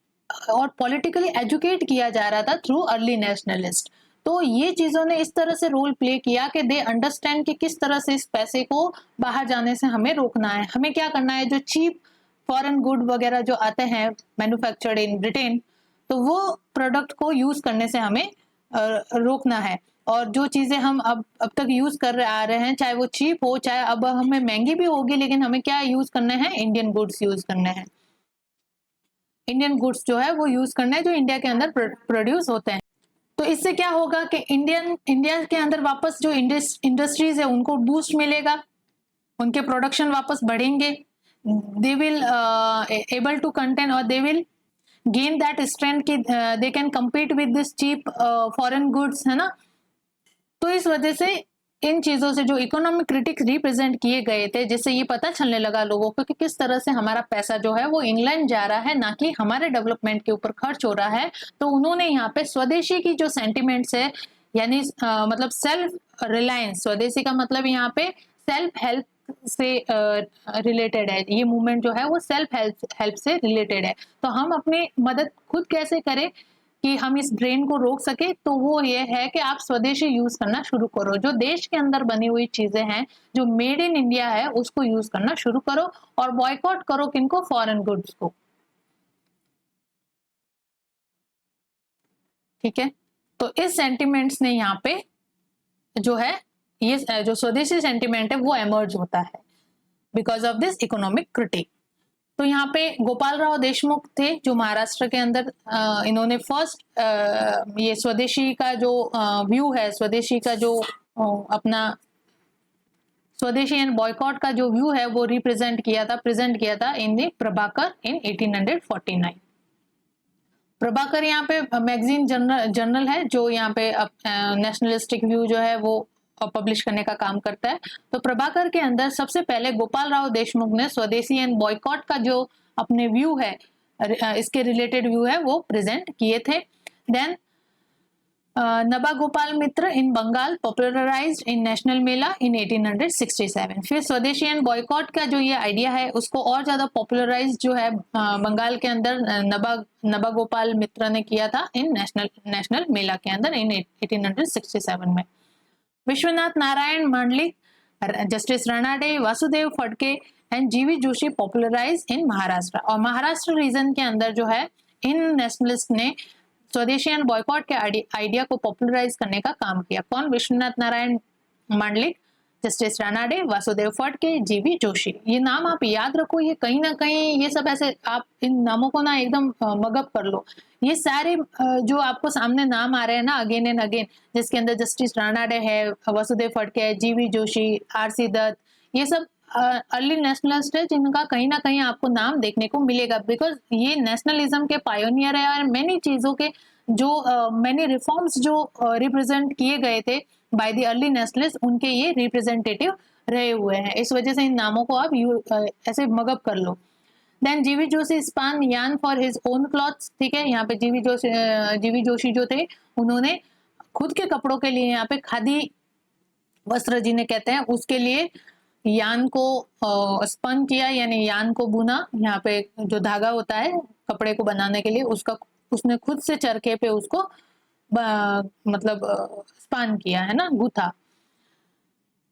और पॉलिटिकली एजुकेट किया जा रहा था थ्रू अर्ली नेशनलिस्ट। तो ये चीजों ने इस तरह से रोल प्ले किया कि दे अंडरस्टैंड कि किस तरह से इस पैसे को बाहर जाने से हमें रोकना है, हमें क्या करना है, जो चीप फॉरेन गुड वगैरह जो आते हैं मैन्युफैक्चर्ड इन ब्रिटेन, तो वो प्रोडक्ट को यूज करने से हमें रोकना है। और जो चीजें हम अब तक यूज कर आ रहे हैं, चाहे वो चीप हो, चाहे अब हमें महंगी भी होगी, लेकिन हमें क्या यूज करना है, इंडियन गुड्स यूज करने हैं। इंडियन गुड्स जो है वो यूज करना है जो इंडिया के अंदर प्रोड्यूस होते हैं। तो इससे क्या होगा कि इंडिया के अंदर वापस जो इंडस्ट्रीज है उनको बूस्ट मिलेगा, उनके प्रोडक्शन वापस बढ़ेंगे, they will able to contain और they will gain that strength कि they can compete with this cheap foreign goods, है ना। तो इस वजह से इन चीजों से जो इकोनॉमिक क्रिटिक्स रिप्रेजेंट किए गए थे, जिससे ये पता चलने लगा लोगों को कि किस तरह से हमारा पैसा जो है वो इंग्लैंड जा रहा है, ना कि हमारे डेवलपमेंट के ऊपर खर्च हो रहा है। तो उन्होंने यहाँ पे स्वदेशी की जो सेंटिमेंट्स है, यानी मतलब सेल्फ रिलायंस, स्वदेशी का मतलब यहाँ पे सेल्फ हेल्प से रिलेटेड है। ये मूवमेंट जो है वो सेल्फ हेल्प से रिलेटेड है। तो हम अपनी मदद खुद कैसे करें कि हम इस ड्रेन को रोक सके, तो वो ये है कि आप स्वदेशी यूज करना शुरू करो। जो देश के अंदर बनी हुई चीजें हैं, जो मेड इन इंडिया है, उसको यूज करना शुरू करो और बॉयकॉट करो किनको, फॉरेन गुड्स को। ठीक है, तो इस सेंटिमेंट्स ने यहाँ पे जो है, ये जो स्वदेशी सेंटिमेंट है वो एमर्ज होता है because of this economic critique. तो यहाँ पे गोपाल राव देशमुख थे जो महाराष्ट्र के अंदर इन्होंने फर्स्ट ये स्वदेशी का जो व्यू है, स्वदेशी का जो अपना स्वदेशी एंड बॉयकॉट का जो व्यू है वो प्रेजेंट किया था इन दी प्रभाकर इन 1849। प्रभाकर यहाँ पे मैगजीन जर्नल है जो यहाँ पे नेशनलिस्टिक व्यू जो है वो पब्लिश करने का काम करता है। तो प्रभाकर के अंदर सबसे पहले गोपाल राव देशमुख ने स्वदेशी एंड बॉयकॉट का जो अपने व्यू है, इसके रिलेटेड व्यू है, वो प्रेजेंट किए थे। देन नबा गोपाल मित्र इन बंगाल पॉपुलराइज्ड इन नेशनल मेला इन 1867। फिर स्वदेशी एंड बॉयकॉट का जो ये आइडिया है उसको और ज्यादा पॉपुलराइज जो है बंगाल के अंदर नबा गोपाल मित्र ने किया था इन नेशनल मेला के अंदर इन 1867 में। विश्वनाथ नारायण मांडलिक, जस्टिस राणाडे, वासुदेव फडके एंड जीवी जोशी पॉपुलराइज इन महाराष्ट्र। और महाराष्ट्र रीजन के अंदर जो है इन नेशनलिस्ट ने स्वदेशी एंड बॉयकॉट के आइडिया को पॉपुलराइज करने का काम किया। कौन? विश्वनाथ नारायण मांडलिक, जस्टिस राणाडे, वासुदेव फडके, जीवी जोशी। ये नाम आप याद रखो, ये कहीं ना कहीं ये सब ऐसे आप इन नामों को ना एकदम मगअप कर लो। ये सारे जो आपको सामने नाम आ रहे हैं ना अगेन एंड अगेन, जिसके अंदर जस्टिस राणाडे है, वासुदेव फडके है, जीवी जोशी, आरसी दत्त, ये सब अर्ली नेशनलिस्ट है जिनका कहीं ना कहीं आपको नाम देखने को मिलेगा, बिकॉज ये नेशनलिज्म के पायोनियर है और मैनी चीजों के जो मैनी रिफॉर्म्स जो रिप्रेजेंट किए गए थे बाय द अर्ली नेशनलिस्ट, उनके ये रिप्रेजेंटेटिव रहे हुए हैं। इस वजह से इन नामों को आप ऐसे मगअप कर लो। देन जीवी जोशी स्पान यान फॉर हिज ओन क्लॉथ्स। ठीक है, यहाँ पे जीवी जोशी जो थे उन्होंने खुद के कपड़ों के लिए यहाँ पे खादी वस्त्र जिन्हें कहते हैं उसके लिए यान को स्पन किया, यानी यान को बुना। यहाँ पे जो धागा होता है कपड़े को बनाने के लिए उसने खुद से चरखे पे उसको मतलब स्पान किया, है ना, गूथा।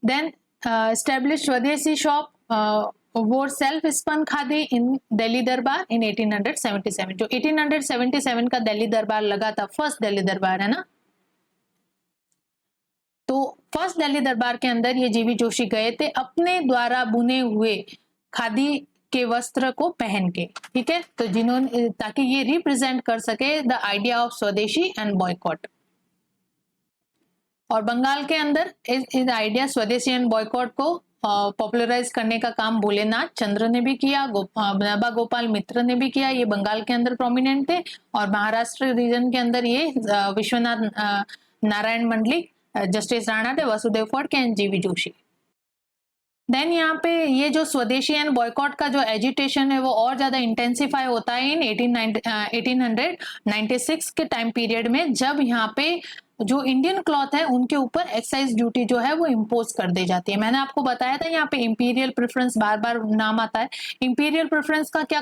देन एस्टेब्लिश स्वदेशी शॉप वोर सेल्फ स्पन खादी इन दिल्ली दरबार इन 1877। जो 1877 का दिल्ली दरबार लगा था, फर्स्ट दिल्ली दरबार, है ना, तो फर्स्ट दिल्ली दरबार के अंदर ये जीवी जोशी गए थे अपने द्वारा बुने हुए खादी के वस्त्र को पहन के। ठीक है, तो जिन्होंने, ताकि ये रिप्रेजेंट कर सके द आइडिया ऑफ स्वदेशी एंड बॉयकॉट। और बंगाल के अंदर इस आइडिया स्वदेशी एंड बॉयकॉट को पॉपुलराइज करने का काम भोलेनाथ चंद्र ने भी किया, नबा गोपाल मित्र ने भी किया, ये बंगाल के अंदर प्रोमिनेंट थे। और महाराष्ट्र रीजन के अंदर ये विश्वनाथ नारायण मंडलिक, जस्टिस राणाडे, वासुदेव फडके एंड जीवी जोशी। देन यहाँ पे ये जो स्वदेशी एंड बॉयकॉट का जो एजिटेशन है वो और ज्यादा इंटेंसिफाई होता है इन 1896 के टाइम पीरियड में, जब यहाँ पे जो इंडियन क्लॉथ है उनके ऊपर एक्साइज ड्यूटी जो है वो इम्पोज कर दी जाती है। मैंने आपको बताया था यहाँ पे इंपीरियल प्रेफरेंस बार बार नाम आता है। इंपीरियल प्रेफरेंस का क्या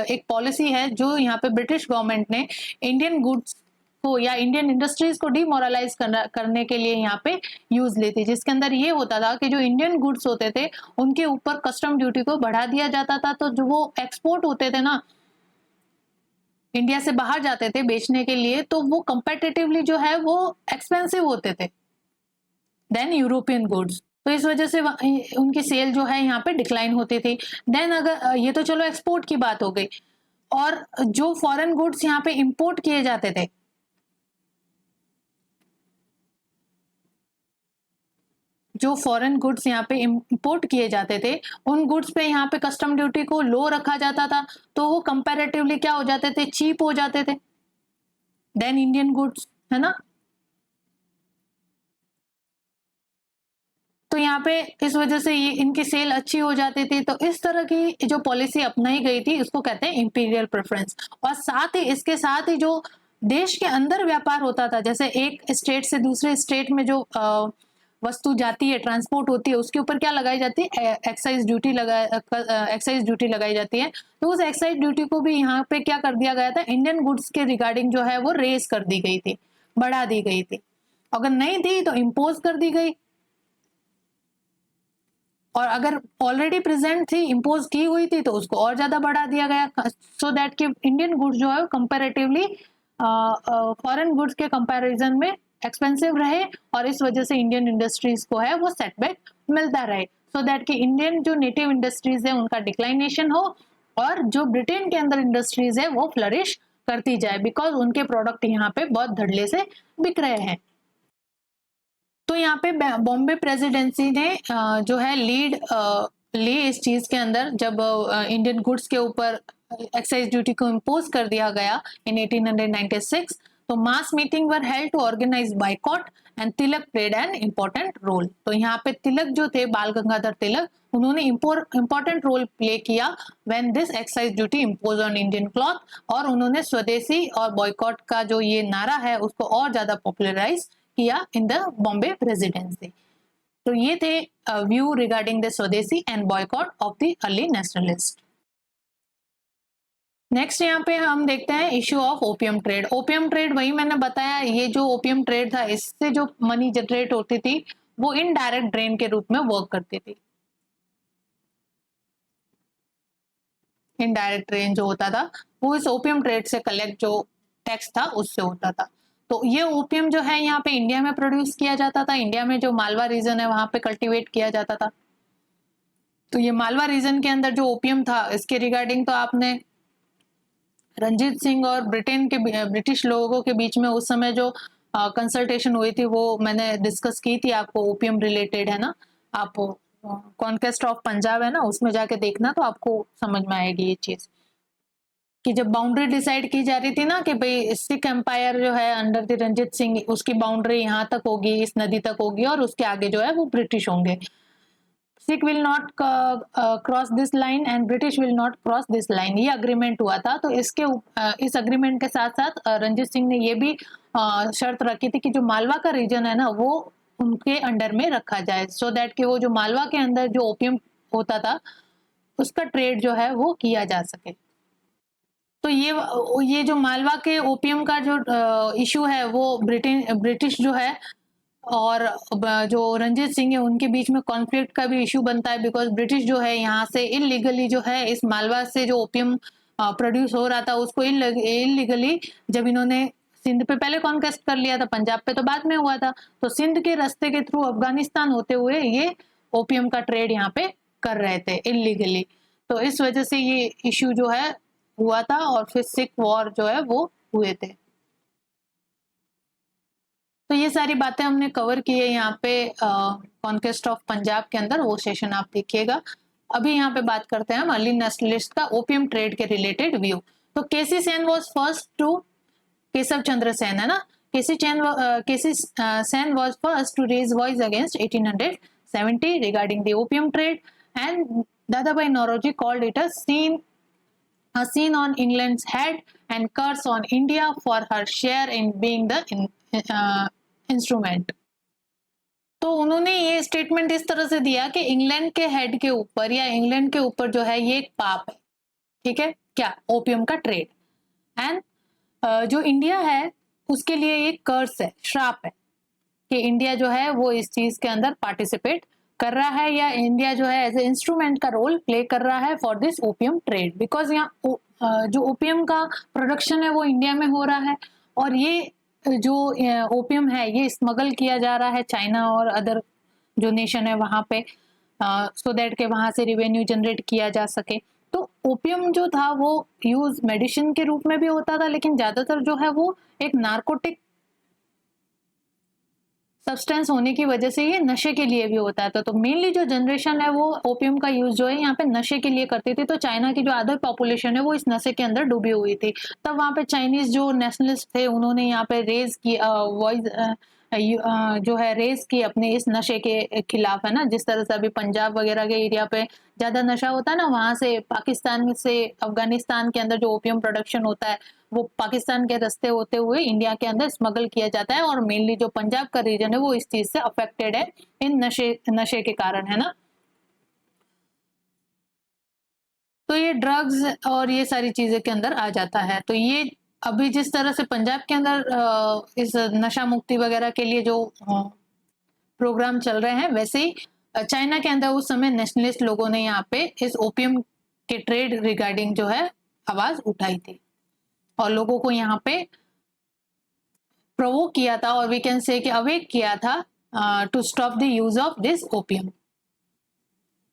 एक पॉलिसी है जो यहाँ पे ब्रिटिश गवर्नमेंट ने इंडियन गुड्स को या इंडियन इंडस्ट्रीज को डीमोरलाइज करने के लिए यहाँ पे यूज ली थी, जिसके अंदर ये होता था कि जो इंडियन गुड्स होते थे उनके ऊपर कस्टम ड्यूटी को बढ़ा दिया जाता था। तो जो वो एक्सपोर्ट होते थे ना, इंडिया से बाहर जाते थे बेचने के लिए, तो वो कंपैरेटिवली जो है वो एक्सपेंसिव होते थे देन यूरोपियन गुड्स। तो इस वजह से उनकी सेल जो है यहाँ पे डिक्लाइन होती थी। देन अगर ये तो चलो एक्सपोर्ट की बात हो गई, और जो फॉरेन गुड्स यहाँ पे इंपोर्ट किए जाते थे, जो फॉरेन गुड्स यहाँ पे इंपोर्ट किए जाते थे, उन गुड्स पे यहाँ पे कस्टम ड्यूटी को लो रखा जाता था, तो वो कंपैरेटिवली क्या हो जाते थे, चीप हो जाते थे देन इंडियन गुड्स, है ना। तो यहाँ पे इस वजह से ये इनकी सेल अच्छी हो जाती थी। तो इस तरह की जो पॉलिसी अपनाई गई थी इसको कहते हैं इंपीरियल प्रेफरेंस। और साथ ही इसके साथ ही जो देश के अंदर व्यापार होता था, जैसे एक स्टेट से दूसरे स्टेट में जो वस्तु जाती है, ट्रांसपोर्ट होती है, उसके ऊपर क्या लगाई जाती है, एक्साइज ड्यूटी लगाई जाती है। तो उस एक्साइज ड्यूटी को भी यहाँ पे क्या कर दिया गया था, इंडियन गुड्स के रिगार्डिंग जो है वो रेस कर दी गई थी, बढ़ा दी गई थी। अगर नहीं थी तो इम्पोज कर दी गई, और अगर ऑलरेडी प्रेजेंट थी, इम्पोज की हुई थी, तो उसको और ज्यादा बढ़ा दिया गया, सो दैट कि इंडियन गुड्स जो है कंपैरेटिवली फॉरेन गुड्स के कंपैरिजन में एक्सपेंसिव रहे, और इस वजह से इंडियन इंडस्ट्रीज को है वो सेटबैक मिलता रहे, सो दैट कि इंडियन जो नेटिव इंडस्ट्रीज है उनका डिक्लाइनेशन हो, और जो ब्रिटेन के अंदर इंडस्ट्रीज है वो फ्लरिश करती जाए, बिकॉज उनके प्रोडक्ट यहाँ पे बहुत धड़ल्ले से बिक रहे हैं। तो यहाँ पे बॉम्बे प्रेसिडेंसी ने जो है लीड ली इस चीज के अंदर, जब इंडियन गुड्स के ऊपर एक्साइज ड्यूटी को इम्पोज कर दिया गया इन 1896। तो mass meeting were held to organize boycott, and Tilak played an important role. तो यहाँ पे तिलक जो थे, बाल गंगाधर तिलक, उन्होंने इम्पोर्टेंट रोल प्ले किया when this excise duty impose on Indian cloth, और उन्होंने स्वदेशी और बॉयकॉट का जो ये नारा है उसको और ज्यादा पॉपुलराइज किया इन द बॉम्बे प्रेसिडेंसी। तो ये थे व्यू रिगार्डिंग द स्वदेशी and boycott of the early nationalist. Next यहाँ पे हम देखते हैं issue of opium trade. Opium trade वही मैंने बताया, ये जो ओपियम ट्रेड था, इससे जो मनी जनरेट होती थी वो इनडायरेक्ट ड्रेन के रूप में वर्क करती थी। इनडायरेक्ट ड्रेन जो होता था वो इस ओपियम ट्रेड से कलेक्ट जो टैक्स था उससे होता था। तो ये ओपियम जो है यहाँ पे इंडिया में प्रोड्यूस किया जाता था, इंडिया में जो मालवा रीजन है वहां पे कल्टीवेट किया जाता था। तो ये मालवा रीजन के अंदर जो ओपियम था, इसके रिगार्डिंग तो आपने रंजीत सिंह और ब्रिटिश लोगों के बीच में उस समय जो कंसल्टेशन हुई थी वो मैंने डिस्कस की थी आपको, ओपियम रिलेटेड, है ना। आप कॉन्क्वेस्ट ऑफ पंजाब है ना, उसमें जाके देखना तो आपको समझ में आएगी ये चीज, कि जब बाउंड्री डिसाइड की जा रही थी ना कि भाई सिख एम्पायर जो है अंडर द रंजीत सिंह, उसकी बाउंड्री यहाँ तक होगी, इस नदी तक होगी, और उसके आगे जो है वो ब्रिटिश होंगे। Sikh will not cross this line and British will not cross this line, ये अग्रीमेंट हुआ था। तो इस अग्रीमेंट के साथ साथ रंजीत सिंह ने ये भी शर्त रखी थी कि जो मालवा का रीजन है ना वो उनके अंडर में रखा जाए, सो दैट कि वो जो मालवा के अंदर जो ओपियम होता था उसका ट्रेड जो है वो किया जा सके। तो ये जो मालवा के ओपियम का जो इशू है वो ब्रिटिश जो है और जो रंजीत सिंह है उनके बीच में कॉन्फ्लिक्ट का भी इशू बनता है, बिकॉज ब्रिटिश जो है यहाँ से इलीगली जो है इस मालवा से जो ओपियम प्रोड्यूस हो रहा था उसको इलीगली, जब इन्होंने सिंध पे पहले कॉन्क्वेस्ट कर लिया था, पंजाब पे तो बाद में हुआ था, तो सिंध के रास्ते के थ्रू अफगानिस्तान होते हुए ये ओपियम का ट्रेड यहाँ पे कर रहे थे इलीगली। तो इस वजह से ये इशू जो है हुआ था, और फिर सिख वॉर जो है वो हुए थे। तो ये सारी बातें हमने कवर की है यहाँ पे कॉन्क्वेस्ट ऑफ पंजाब के अंदर, वो सेशन आप देखिएगा। अभी यहाँ पे बात करते हैं हम अर्ली नेशनलिस्ट का ओपियम ट्रेड के रिलेटेड व्यू। तो K C Sen was first to, Keshav Chandra Sen है ना, K C Sen was first to raise voice against 1870 regarding the opium trade, and Dadabhai Naoroji called it a scene on England's head and curse on India for her share in being the instrument। तो उन्होंने ये statement इस तरह से दिया कि England के head के ऊपर या इंग्लैंड के ऊपर जो है ये एक पाप है, ठीक है, क्या, ओपियम का ट्रेड, एंड जो इंडिया है उसके लिए ये कर्स है, श्राप है कि इंडिया जो है वो इस चीज के अंदर पार्टिसिपेट कर रहा है, या इंडिया जो है एज ए इंस्ट्रूमेंट का रोल प्ले कर रहा है for this opium trade, because यहाँ जो ओपियम का प्रोडक्शन है वो इंडिया में हो रहा है, और ये जो ओपियम है ये स्मगल किया जा रहा है चाइना और अदर जो नेशन है वहाँ पे, सो दैट के वहाँ से रिवेन्यू जनरेट किया जा सके। तो ओपियम जो था वो यूज मेडिसिन के रूप में भी होता था, लेकिन ज्यादातर जो है वो एक नार्कोटिक सब्सटेंस होने की वजह से ये नशे के लिए भी होता है। तो मेनली जो जनरेशन है वो ओपियम का यूज जो है यहाँ पे नशे के लिए करती थी। तो चाइना की जो अदर पॉपुलेशन है वो इस नशे के अंदर डूबी हुई थी। तब वहाँ पे चाइनीज जो नेशनलिस्ट थे उन्होंने यहाँ पे रेज की वॉइस जो है रेज की अपने इस नशे के खिलाफ, है ना। जिस तरह से अभी पंजाब वगैरह के एरिया पे ज्यादा नशा होता है ना, वहां से पाकिस्तान से अफगानिस्तान के अंदर जो ओपियम प्रोडक्शन होता है वो पाकिस्तान के रास्ते होते हुए इंडिया के अंदर स्मगल किया जाता है, और मेनली जो पंजाब का रीजन है वो इस चीज से अफेक्टेड है इन नशे के कारण, है ना। तो ये ड्रग्स और ये सारी चीजें के अंदर आ जाता है। तो ये अभी जिस तरह से पंजाब के अंदर इस नशा मुक्ति वगैरह के लिए जो प्रोग्राम चल रहे हैं, वैसे ही चाइना के अंदर उस समय नेशनलिस्ट लोगों ने यहाँ पे इस ओपियम के ट्रेड रिगार्डिंग जो है आवाज उठाई थी और लोगों को यहाँ पे प्रोवोक किया था, और वी कैन से कि अवेक किया था to stop the use of this opium.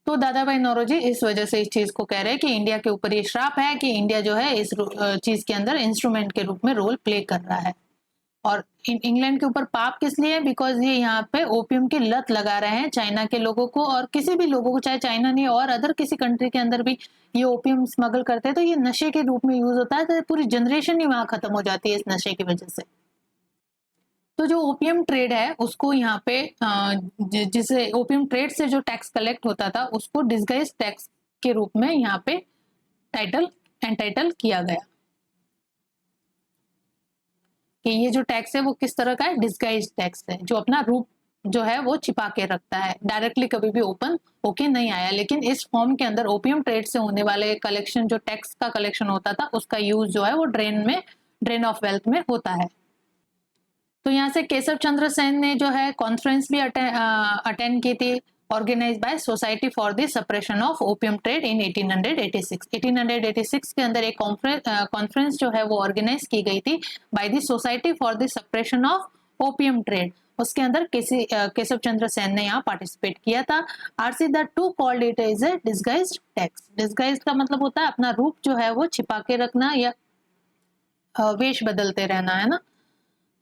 तो दादा भाई नौरोजी इस वजह से इस चीज को कह रहे हैं कि इंडिया के ऊपर ये श्राप है कि इंडिया जो है इस चीज के अंदर इंस्ट्रूमेंट के रूप में रोल प्ले कर रहा है। और इंग्लैंड के ऊपर पाप किस लिए? बिकॉज ये यहाँ पे ओपियम की लत लगा रहे हैं चाइना के लोगों को, और किसी भी लोगों को, चाहे चाइना नहीं और अदर किसी कंट्री के अंदर भी ये ओपियम स्मगल करते हैं तो ये नशे के रूप में यूज होता है, तो पूरी जनरेशन ही वहां खत्म हो जाती है इस नशे की वजह से। तो जो ओपियम ट्रेड है उसको यहाँ पे जिसे ओपियम ट्रेड से जो टैक्स कलेक्ट होता था उसको डिस्गाइज टैक्स के रूप में यहाँ पे एंटाइटल किया गया कि ये जो टैक्स है वो किस तरह का है, डिस्गाइज टैक्स है, जो अपना रूप जो है वो छिपा के रखता है, डायरेक्टली कभी भी ओपन होके नहीं आया। लेकिन इस फॉर्म के अंदर ओपियम ट्रेड से होने वाले कलेक्शन, जो टैक्स का कलेक्शन होता था उसका यूज जो है वो ड्रेन ऑफ वेल्थ में होता है। तो यहाँ से केशव चंद्र सेन ने जो है कॉन्फ्रेंस भी अटेंड की थी, organize by society for the suppression of opium trade in 1886। 1886 के अंदर एक कॉन्फ्रेंस जो है वो ऑर्गेनाइज की गई थी by the society for the suppression of opium trade. उसके अंदर केशव चंद्र सेन ने यहाँ पार्टिसिपेट किया था। RC that too called it is a disguised tax. Disguise का मतलब होता है अपना रूप जो है वो छिपा के रखना या वेश बदलते रहना, है ना।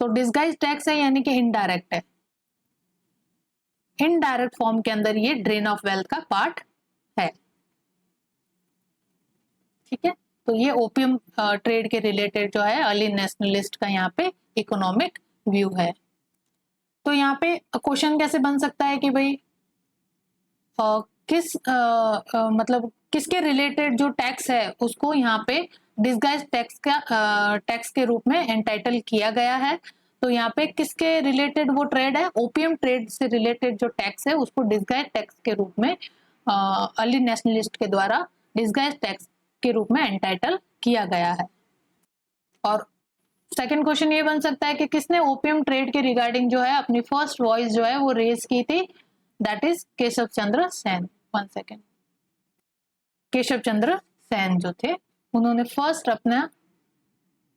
तो डिस्गाइज टैक्स है यानी कि इनडायरेक्ट है। इनडायरेक्ट फॉर्म के अंदर ये ड्रेन ऑफ वेल्थ का पार्ट है, ठीक है। तो ये ओपियम ट्रेड के रिलेटेड जो है अर्ली नेशनलिस्ट का यहाँ पे इकोनॉमिक व्यू है। तो यहाँ पे क्वेश्चन कैसे बन सकता है कि भाई मतलब किसके रिलेटेड जो टैक्स है उसको यहाँ पे डिस्गाइज टैक्स के रूप में एंटाइटल किया गया है। तो यहाँ पे किसके रिलेटेड वो ट्रेड है, ओपियम ट्रेड से रिलेटेड जो टैक्स है उसको डिस्गाइज टैक्स के रूप में अर्ली नेशनलिस्ट के द्वारा डिस्गाइज टैक्स के रूप में एंटाइटल किया गया है। और सेकंड क्वेश्चन ये बन सकता है कि किसने ओपियम ट्रेड के रिगार्डिंग जो है अपनी फर्स्ट वॉइस जो है वो रेज की थी, that is Keshav Chandra Sen. 1 second. Keshav Chandra Sen जो थे उन्होंने फर्स्ट अपना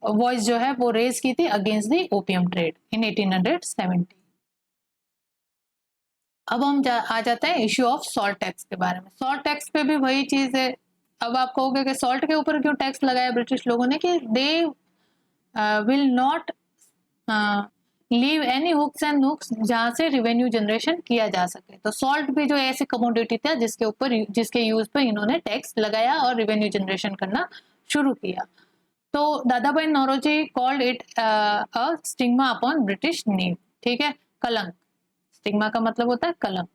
वॉइस जो है वो रेज की थी अगेंस्ट द ओपियम ट्रेड इन 1870। अब हम आ जाते हैं इश्यू ऑफ सॉल्ट टैक्स के बारे में। सॉल्ट टैक्स पे भी वही चीज है। अब आप कहोगे कि सॉल्ट के ऊपर क्यों टैक्स लगाया ब्रिटिश लोगों ने, कि they will not leave any hooks and nooks जहां से रिवेन्यू जनरेशन किया जा सके। तो सॉल्ट भी जो ऐसी कमोडिटी था जिसके यूज पर इन्होंने टैक्स लगाया और रिवेन्यू जनरेशन करना शुरू किया। तो Dadabhai Naoroji called it a stigma upon British name, ठीक है, कलंक। स्टिग्मा का मतलब होता है कलंक।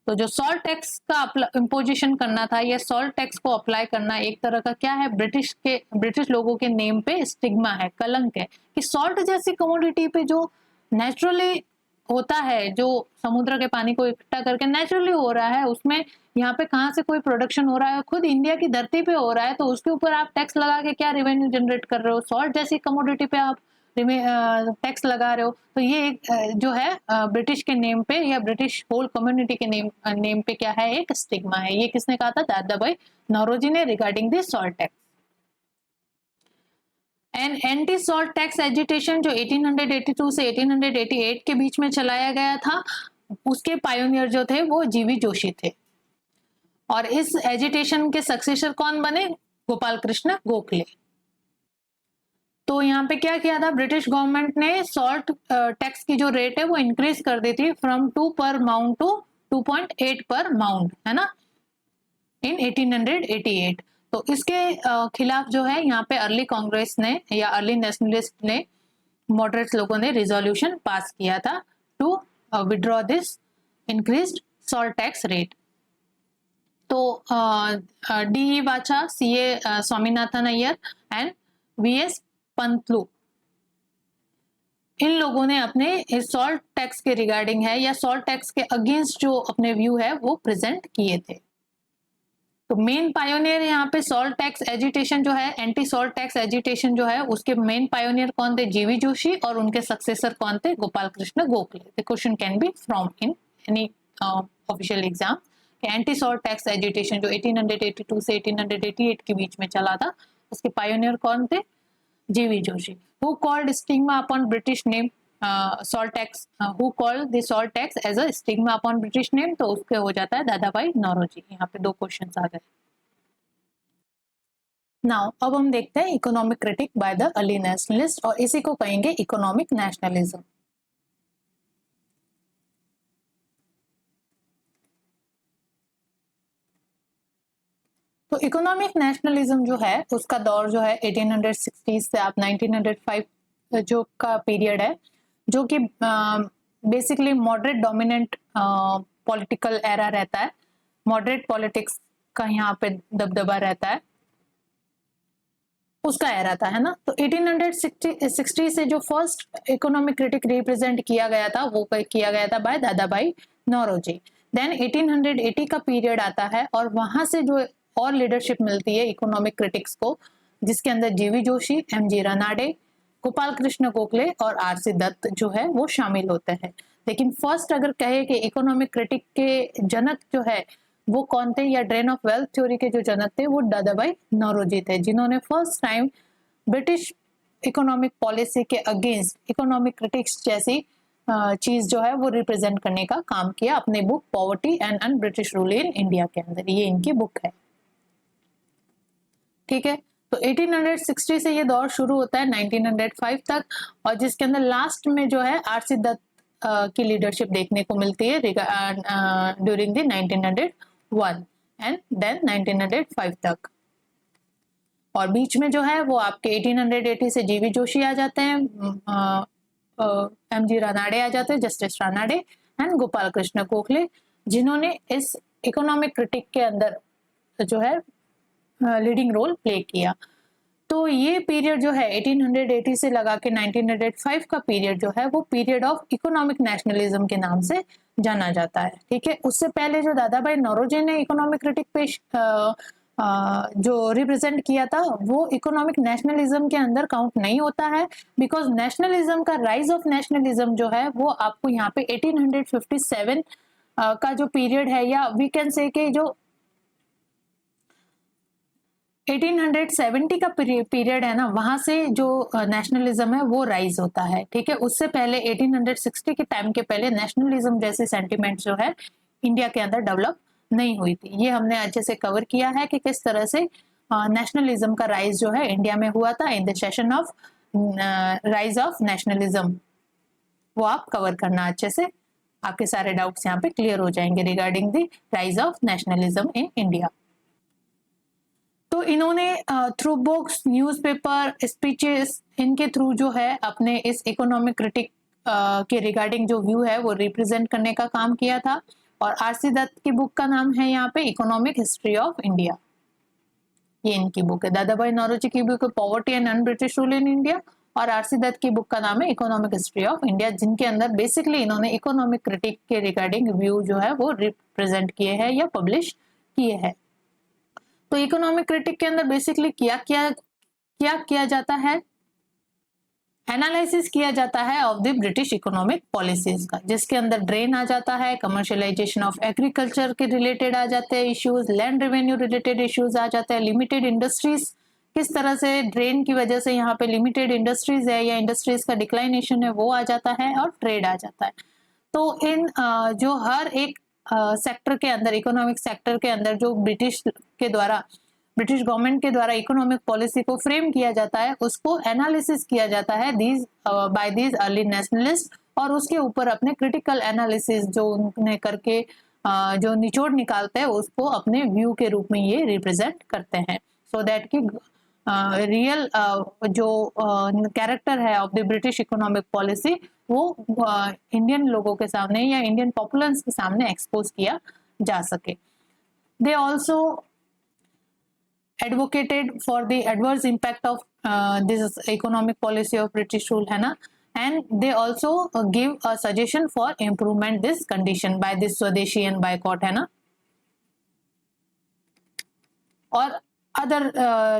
तो जो सॉल्ट टैक्स का इम्पोजिशन करना था या सॉल्ट टैक्स को अप्लाई करना एक तरह का क्या है, ब्रिटिश लोगों के नेम पे स्टिग्मा है, कलंक है, कि सॉल्ट जैसी कमोडिटी पे जो नेचुरली होता है, जो समुद्र के पानी को इकट्ठा करके नेचुरली हो रहा है, उसमें यहाँ पे कहाँ से कोई प्रोडक्शन हो रहा है, खुद इंडिया की धरती पे हो रहा है, तो उसके ऊपर आप टैक्स लगा के क्या रेवेन्यू जनरेट कर रहे हो? सॉल्ट जैसी कमोडिटी पे आप टैक्स लगा रहे हो। तो ये एक जो है ब्रिटिश के नेम पे या ब्रिटिश होल कम्युनिटी के नेम पे क्या है, एक स्टिग्मा है। ये किसने कहा था? दादा भाई नौरोजी ने, regarding this salt tax. And anti salt tax agitation जो 1882 से 1888 के बीच में चलाया गया था, उसके पायोनियर जो थे वो जीवी जोशी थे। और इस एजिटेशन के सक्सेसर कौन बने? गोपाल कृष्ण गोखले। तो यहाँ पे क्या किया था, ब्रिटिश गवर्नमेंट ने सॉल्ट टैक्स की जो रेट है वो इंक्रीज कर दी थी फ्रॉम 2 पर माउंड टू 2.8 पर माउंड, है ना, इन 1888। तो इसके खिलाफ जो है यहाँ पे अर्ली कांग्रेस ने या अर्ली नेशनलिस्ट ने, मॉडरेट लोगों ने रिजोल्यूशन पास किया था to withdraw this increased salt tax rate. तो D Wacha, C A Swaminathan Iyer and V S Pantulu, इन लोगों ने अपने इस सॉल्ट टैक्स के रिगार्डिंग है या सॉल्ट टैक्स के अगेंस्ट जो अपने व्यू है वो प्रेजेंट किए थे। तो मेन पायोनियर यहाँ पे सॉल्ट टैक्स एजिटेशन जो है, एंटी सॉल्ट टैक्स एजिटेशन जो है, उसके मेन पायोनियर कौन थे? जीवी जोशी। और उनके सक्सेसर कौन थे? Gopal Krishna Gokhale. The question can be from in any official exam. Anti salt tax agitation जो 1882 से 1888 के बीच में चला था, उसके पायोनियर कौन थे? जीवी Joshi. Who called stigma upon British name salt tax? Who called the salt tax as a stigma upon British name? तो उसके हो जाता है दादा भाई नौरोजी। यहाँ पे 2 क्वेश्चंस आ गए। नाउ अब हम देखते हैं economic critic by the early nationalist, और इसी को कहेंगे इकोनॉमिक नेशनलिज्म। तो इकोनॉमिक नेशनलिज्म जो है उसका दौर जो है 1860 से आप 1905 जो का पीरियड है, जो कि basically moderate dominant political era रहता है, मॉडरेट पॉलिटिक्स का यहाँ पे दबदबा रहता है, उसका एरा था, है ना। तो 1860 से जो फर्स्ट इकोनॉमिक क्रिटिक रिप्रेजेंट किया गया था वो किया गया था bye Dadabhai Naoroji. Then 1880 का पीरियड आता है और वहां से जो और लीडरशिप मिलती है इकोनॉमिक क्रिटिक्स को, जिसके अंदर जीवी जोशी, एमजी रानाडे, गोपाल कृष्ण गोखले और आरसी दत्त जो है वो शामिल होते हैं। लेकिन फर्स्ट अगर कहे कि इकोनॉमिक क्रिटिक के जनक जो है वो कौन थे, या ड्रेन ऑफ वेल्थ थ्योरी के जो जनक थे, वो दादा भाई नौरोजी थे, जिन्होंने first time British economic policy के अगेंस्ट इकोनॉमिक क्रिटिक्स जैसी चीज जो है वो रिप्रेजेंट करने का काम किया अपनी book poverty and un British rule in India के अंदर। ये इनकी बुक है, ठीक है। तो 1860 से ये दौर शुरू होता है 1905 तक, और जिसके अंदर लास्ट में जो है आरसी दत्त की लीडरशिप देखने को मिलती है ड्यूरिंग द 1901 एंड देन 1905 तक। और बीच में जो है वो आपके 1880 से जीवी जोशी आ जाते हैं, एमजी रानाडे आ जाते हैं, जस्टिस रानाडे एंड गोपाल कृष्ण गोखले, जिन्होंने इस इकोनॉमिक क्रिटिक के अंदर जो है लीडिंग रोल प्ले किया। तो ये पीरियड जो है 1880 से लगा के 1905 का पीरियड जो है वो पीरियड ऑफ इकोनॉमिक नेशनलिज्म के नाम से जाना जाता है, ठीक है। उससे पहले जो दादा भाई नौरोजी ने इकोनॉमिक क्रिटिक पेश जो रिप्रेजेंट किया था वो इकोनॉमिक नेशनलिज्म के अंदर काउंट नहीं होता है, बिकॉज नेशनलिज्म का राइज ऑफ नेशनलिज्म जो है वो आपको यहाँ पे 1857 का जो पीरियड है, या वी कैन से कि जो 1870 का पीरियड है ना, वहां से जो नेशनलिज्म है वो राइज होता है, ठीक है। उससे पहले 1860 के टाइम के पहले नेशनलिज्म जैसे सेंटिमेंट जो है इंडिया के अंदर डेवलप नहीं हुई थी। ये हमने अच्छे से कवर किया है कि किस तरह से नेशनलिज्म का राइज जो है इंडिया में हुआ था in the session of rise of nationalism, वो आप कवर करना अच्छे से, आपके सारे डाउट्स यहाँ पे क्लियर हो जाएंगे regarding the rise of nationalism in India. तो इन्होंने थ्रू बुक्स, न्यूज़पेपर, स्पीचेस, इनके थ्रू जो है अपने इस इकोनॉमिक क्रिटिक के रिगार्डिंग जो व्यू है वो रिप्रेजेंट करने का काम किया था। और आरसी दत्त की बुक का नाम है यहाँ पे इकोनॉमिक हिस्ट्री ऑफ इंडिया, ये इनकी बुक है। दादा भाई नौरोजी की बुक है poverty and un British rule in India, और आरसी दत्त की बुक का नाम है इकोनॉमिक हिस्ट्री ऑफ इंडिया, जिनके अंदर बेसिकली इन्होंने इकोनॉमिक क्रिटिक के रिगार्डिंग व्यू जो है वो रिप्रेजेंट किए हैं या पब्लिश किए हैं। तो इकोनॉमिक क्रिटिक के अंदर बेसिकली क्या किया जाता है, एनालिसिस किया जाता है of the British economic policies का, जिसके अंदर ड्रेन आ जाता है, कमर्शियलाइजेशन ऑफ एग्रीकल्चर के रिलेटेड आ जाते हैं issues, land revenue related issues आ जाते हैं, लिमिटेड इंडस्ट्रीज किस तरह से ड्रेन की वजह से यहाँ पे लिमिटेड इंडस्ट्रीज है या इंडस्ट्रीज का डिक्लाइनेशन है वो आ जाता है और ट्रेड आ जाता है। तो इन जो हर एक सेक्टर के अंदर, इकोनॉमिक सेक्टर के अंदर जो ब्रिटिश गवर्नमेंट के द्वारा इकोनॉमिक पॉलिसी को फ्रेम किया जाता है, उसको एनालिसिस किया जाता है बाय दीज अर्ली नेशनलिस्ट, और उसके ऊपर अपने क्रिटिकल एनालिसिस जो उन्हें करके जो निचोड़ निकालते हैं उसको अपने व्यू के रूप में ये रिप्रेजेंट करते हैं, सो दैट कि रियल जो कैरेक्टर है of the British economic policy वो इंडियन लोगों के सामने या इंडियन पॉपुलेंस के सामने एक्सपोज किया जा सके। They also advocated for the adverse impact of this economic policy of British rule, है ना, and they also give a suggestion for improvement this condition by this Swadeshi and boycott, है ना, और other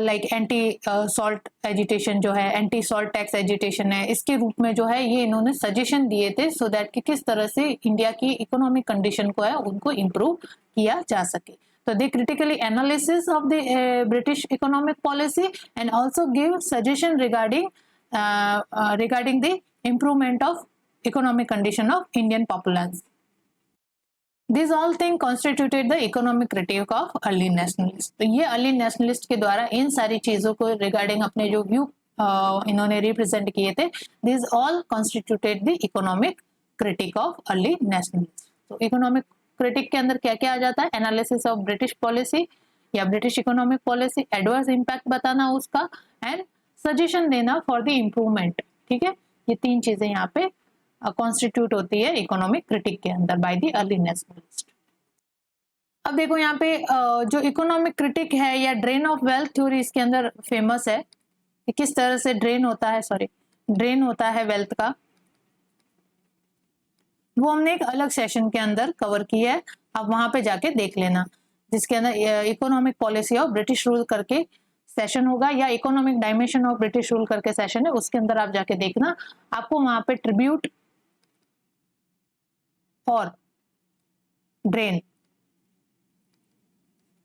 like anti salt agitation जो है, anti salt tax agitation है, इसके रूप में जो है ये इन्होंने सजेशन दिए थे सो दैट कि किस तरह से इंडिया की इकोनॉमिक कंडीशन को है उनको इम्प्रूव किया जा सके। So they critically analysis of the British economic policy and also give suggestion regarding the improvement of economic condition of Indian populace. These all things constituted the economic critique of early nationalists. तो ये early nationalist के द्वारा इन सारी चीजों को regarding अपने जो view इन्होंने रिप्रेजेंट किए थे, these all constituted the economic critique of early nationalists. तो economic क्रिटिक के अंदर क्या क्या आ जाता है? एनालिसिस ऑफ ब्रिटिश पॉलिसी या British economic policy, adverse impact बताना उसका, एंड सजेशन देना फॉर द इम्प्रूवमेंट। ठीक है, ये तीन चीजें यहाँ पे कॉन्स्टिट्यूट होती है इकोनॉमिक क्रिटिक के अंदर बाय द अर्ली नेशनलिस्ट। अब देखो यहाँ पे जो इकोनॉमिक क्रिटिक है या ड्रेन ऑफ वेल्थ थ्योरी इसके अंदर फेमस है कि किस तरह से ड्रेन होता है वेल्थ का, वो हमने एक अलग सेशन के अंदर कवर किया है, आप वहां पे जाके देख लेना, जिसके अंदर economic policy of British rule करके सेशन होगा या economic dimension of British rule करके सेशन है, उसके अंदर आप जाके देखना, आपको वहां पे ट्रिब्यूट और ड्रेन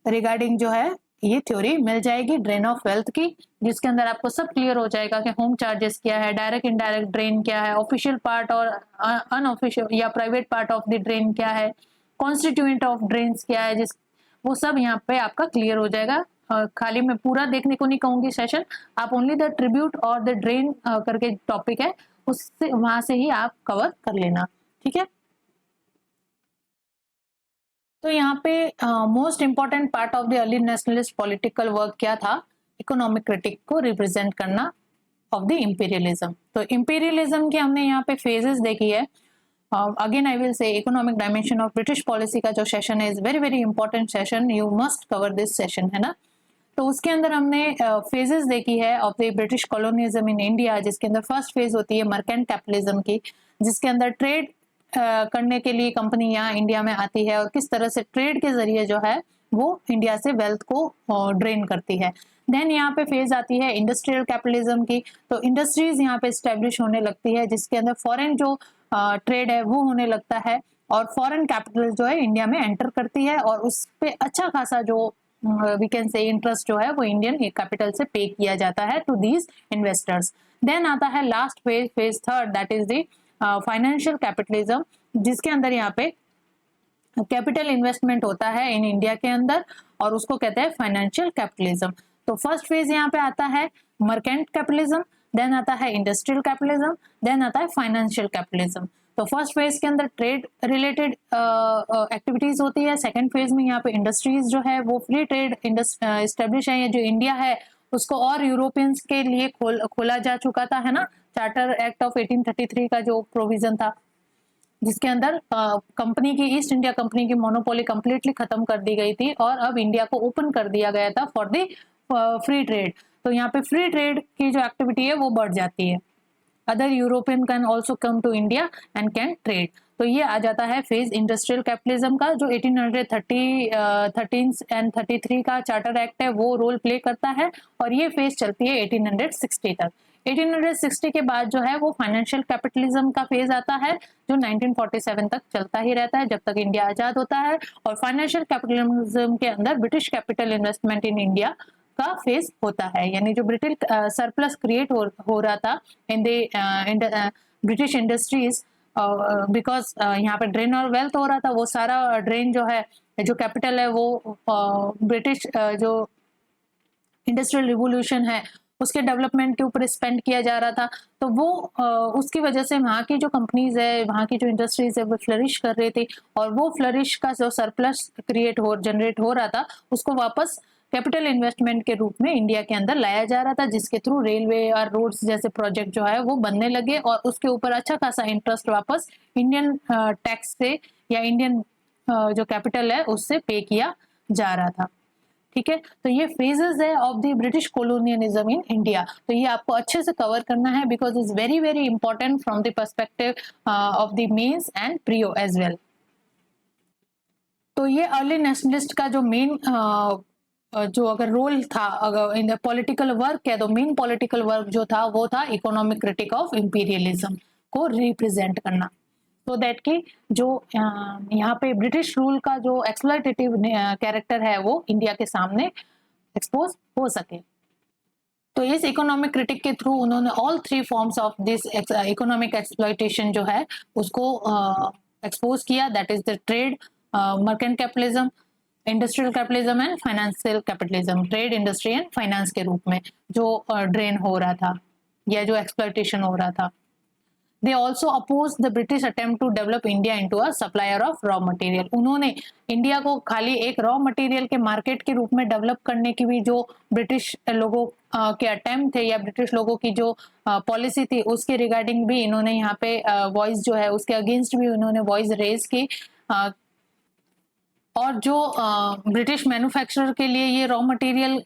रिगार्डिंग जो है ये थ्योरी मिल जाएगी ड्रेन ऑफ वेल्थ की, जिसके अंदर आपको सब क्लियर हो जाएगा कि होम चार्जेस क्या है, डायरेक्ट इनडायरेक्ट ड्रेन क्या है, ऑफिशियल पार्ट और अनऑफिशियल या private part of the drain क्या है, कॉन्स्टिट्यूएंट ऑफ ड्रेन्स क्या है, वो सब यहाँ पे आपका क्लियर हो जाएगा। खाली मैं पूरा देखने को नहीं कहूंगी सेशन, आप ओनली द ट्रिब्यूट और द ड्रेन करके टॉपिक है उससे वहां से ही आप कवर कर लेना। ठीक है, तो यहाँ पे most important part of the early nationalist political work क्या था? इकोनॉमिक क्रिटिक को रिप्रेजेंट करना ऑफ द इंपीरियलिज्म। तो इंपीरियलिज्म के हमने यहाँ पे फेजेस देखी है। अगेन आई विल से economic dimension of British policy का जो सेशन है is very very important session, you must cover this session, है ना। तो उसके अंदर हमने फेजेस देखी है of the British colonialism in India, जिसके अंदर फर्स्ट फेज होती है मर्केंट कैपिटलिज्म की, जिसके अंदर ट्रेड करने के लिए कंपनी यहाँ इंडिया में आती है और किस तरह से ट्रेड के जरिए जो है वो इंडिया से वेल्थ को ड्रेन करती है। देन यहाँ पे फेज आती है इंडस्ट्रियल कैपिटलिज्म की, तो इंडस्ट्रीज यहाँ पे स्टेब्लिश होने लगती है, जिसके अंदर फॉरेन जो ट्रेड है वो होने लगता है और फॉरेन कैपिटल जो है इंडिया में एंटर करती है और उस पे अच्छा खासा जो वी कैन से इंटरेस्ट जो है वो इंडियन कैपिटल से पे किया जाता है टू दीज इन्वेस्टर्स। देन आता है last phase, phase third, that is the financial capitalism, जिसके अंदर यहाँ पे कैपिटल इन्वेस्टमेंट होता है इन इंडिया के अंदर और उसको कहते हैं फाइनेंशियल कैपिटलिज्म। तो फर्स्ट फेज यहाँ पे आता है मर्केंट कैपिटलिज्म, देन आता है इंडस्ट्रियल कैपिटलिज्म, देन आता है फाइनेंशियल कैपिटलिज्म। तो फर्स्ट फेज के अंदर ट्रेड रिलेटेड एक्टिविटीज होती है, सेकंड फेज में यहाँ पे इंडस्ट्रीज जो है वो फ्री ट्रेड एस्टेब्लिश है, जो इंडिया है उसको और यूरोपियंस के लिए खोला जा चुका था, है ना। चार्टर एक्ट ऑफ 1833 का जो प्रोविजन था जिसके अंदर कंपनी की, ईस्ट इंडिया कंपनी की मोनोपोली कंप्लीटली खत्म कर दी गई थी और अब इंडिया को ओपन कर दिया गया था फॉर द फ्री ट्रेड। तो यहाँ पे फ्री ट्रेड की जो एक्टिविटी है वो बढ़ जाती है, other European can also come to India and can trade. तो ये आ जाता है फेज इंडस्ट्रियल कैपिटलिज्म का, जो 1813 एंड 33 का चार्टर एक्ट है वो रोल प्ले करता है और ये फेज चलती है 1860 तक। 1860 के बाद जो है वो फाइनेंशियल कैपिटलिज्म का फेज आता है जो 1947 तक चलता ही रहता है जब तक इंडिया आजाद होता है। और फाइनेंशियल कैपिटलिज्म के अंदर British capital investment in India का फेस होता है, यानी जो ब्रिटिश सरप्लस क्रिएट हो रहा था in the British industries, because यहाँ पे ड्रेन और वेल्थ हो रहा था, वो सारा ड्रेन जो है, जो कैपिटल है वो ब्रिटिश जो इंडस्ट्रियल रिवोल्यूशन है उसके डेवलपमेंट के ऊपर स्पेंड किया जा रहा था। तो वो उसकी वजह से वहाँ की जो कंपनीज है, वहाँ की जो इंडस्ट्रीज है वो फ्लरिश कर रही थी, और वो फ्लरिश का जो सरप्लस जनरेट हो रहा था उसको वापस कैपिटल इन्वेस्टमेंट के रूप में इंडिया के अंदर लाया जा रहा था, जिसके थ्रू रेलवे और रोड्स जैसे प्रोजेक्ट जो है वो बनने लगे, और उसके ऊपर अच्छा खासा इंटरेस्ट वापस इंडियन टैक्स से या इंडियन जो कैपिटल है उससे पे किया जा रहा था। ठीक है, तो ये फेजेस है of the British colonialism in India. तो ये आपको अच्छे से कवर करना है, because is very very important from the perspective of the mains and prelims as well. तो ये अर्ली नेशनलिस्ट का जो मेन जो अगर रोल था, अगर इन द पॉलिटिकल वर्क है, तो मेन पॉलिटिकल वर्क जो था वो था इकोनॉमिक क्रिटिक ऑफ इंपीरियलिज्म को रिप्रेजेंट करना, सो दैट कि जो यहाँ पे ब्रिटिश रूल का जो एक्सप्लॉयटेटिव कैरेक्टर है वो इंडिया के सामने एक्सपोज हो सके। तो इस इकोनॉमिक क्रिटिक के थ्रू उन्होंने all three forms of this economic exploitation जो है उसको एक्सपोज किया, that is the trade, merchant capitalism, industrial capitalism and financial capitalism. Trade, industry and finance के रूप में जो ड्रेन हो रहा था या जो एक्सप्लॉयटेशन हो रहा था। They also opposed the British attempt to develop India into a supplier of raw material. उन्होंने इंडिया को खाली एक रॉ मटेरियल के मार्केट के रूप में डेवलप करने की भी जो ब्रिटिश लोगों के अटेम्प्ट थे या ब्रिटिश लोगों की जो पॉलिसी थी उसके रिगार्डिंग भी इन्होंने यहाँ पे वॉइस जो है उसके अगेंस्ट भी उन्होंने वॉइस रेज की। और जो ब्रिटिश मैन्युफैक्चरर के लिए ये रॉ मटेरियल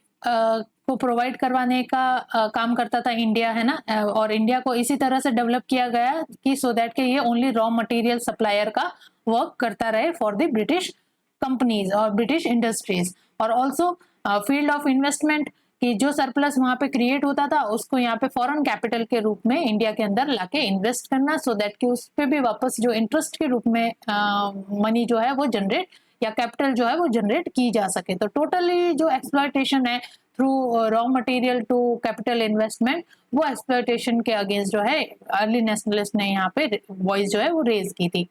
को प्रोवाइड करवाने का काम करता था इंडिया, है ना, और इंडिया को इसी तरह से डेवलप किया गया कि सो दैट कि ये ओनली रॉ मटेरियल सप्लायर का वर्क करता रहे फॉर द ब्रिटिश कंपनीज और ब्रिटिश इंडस्ट्रीज। और ऑल्सो फील्ड ऑफ इन्वेस्टमेंट कि जो सरप्लस वहां पे क्रिएट होता था उसको यहाँ पे फॉरेन कैपिटल के रूप में इंडिया के अंदर लाके इन्वेस्ट करना, सो दैट कि उस पर भी वापस जो इंटरेस्ट के रूप में मनी जो है वो जनरेट या कैपिटल जो है वो जनरेट की जा सके। तो टोटली जो एक्सप्लॉयटेशन है through raw material to capital investment, वो एक्सप्लॉयटेशन के अगेंस्ट जो है अर्ली नेशनलिस्ट ने यहाँ पे वॉइस जो है वो रेज की थी।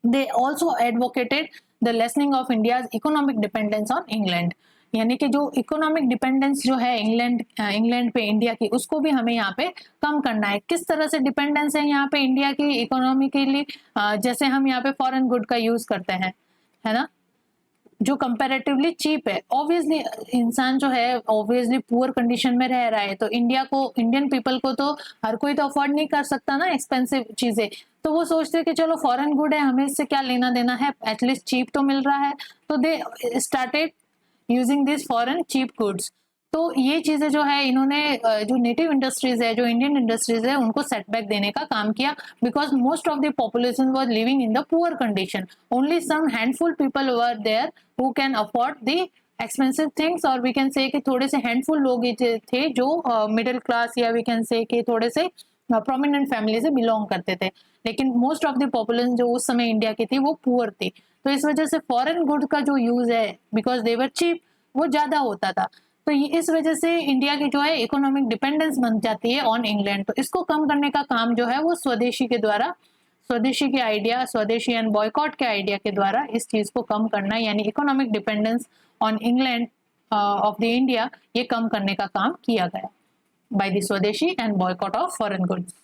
They also advocated the listening of India's economic dependence on England, यानी कि जो इकोनॉमिक डिपेंडेंस जो है इंग्लैंड पे इंडिया की, उसको भी हमें यहाँ पे कम करना है। किस तरह से डिपेंडेंस है यहाँ पे इंडिया की इकोनॉमी के लिए, जैसे हम यहाँ पे फॉरेन गुड का यूज करते हैं, है ना, जो कंपैरेटिवली चीप है। ऑब्वियसली इंसान जो है ऑब्वियसली पुअर कंडीशन में रह रहा है, तो इंडियन पीपल को तो हर कोई तो अफोर्ड नहीं कर सकता ना एक्सपेंसिव चीजें, तो वो सोचते हैं कि चलो फॉरेन गुड है, हमें इससे क्या लेना देना है, एटलीस्ट चीप तो मिल रहा है, तो they started using this foreign cheap goods. तो ये चीजें जो है इन्होंने जो नेटिव इंडस्ट्रीज है, जो इंडियन इंडस्ट्रीज है, उनको सेटबैक देने का काम किया, because most of the population was living in the poor condition. Only some handful people were there who can afford the expensive things, और वी कैन से कि थोड़े से हैंडफुल लोग थे जो मिडिल क्लास या वी कैन से कि थोड़े से प्रोमिनेंट फैमिली से बिलोंग करते थे, लेकिन मोस्ट ऑफ द पॉपुलेशन जो उस समय इंडिया की थी वो पुअर थी। तो इस वजह से फॉरेन गुड का जो यूज है, बिकॉज दे वर चीप, वो ज्यादा होता था। तो इस वजह से इंडिया की जो है इकोनॉमिक डिपेंडेंस बन जाती है ऑन इंग्लैंड। तो इसको कम करने का काम जो है वो स्वदेशी के द्वारा, स्वदेशी के आइडिया, स्वदेशी एंड बॉयकॉट के आइडिया के द्वारा इस चीज को कम करना, यानी economic dependence on England of the India, ये कम करने का काम किया गया बाय द स्वदेशी and boycott of foreign goods.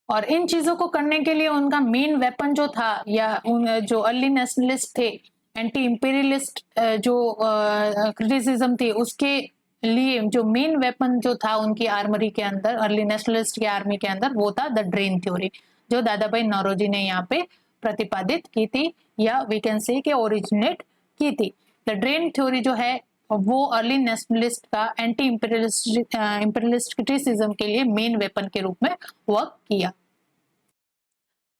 और इन चीजों को करने के लिए उनका मेन वेपन जो था, या जो अर्ली नेशनलिस्ट थे, एंटी इंपीरियलिस्ट जो क्रिटिसिज्म थी, उसके लिए जो मेन वेपन जो था उनकी आर्मरी के अंदर, अर्ली नेशनलिस्ट की आर्मी के अंदर, वो था द ड्रेन थ्योरी, जो दादा भाई नौरोजी ने यहाँ पे प्रतिपादित की थी, या वी कैन से कि ओरिजिनेट की थी। द ड्रेन थ्योरी जो है वो अर्ली नेशनलिस्ट का एंटी इंपीरियलिस्ट क्रिटिसिज्म के लिए मेन वेपन के रूप में वर्क किया।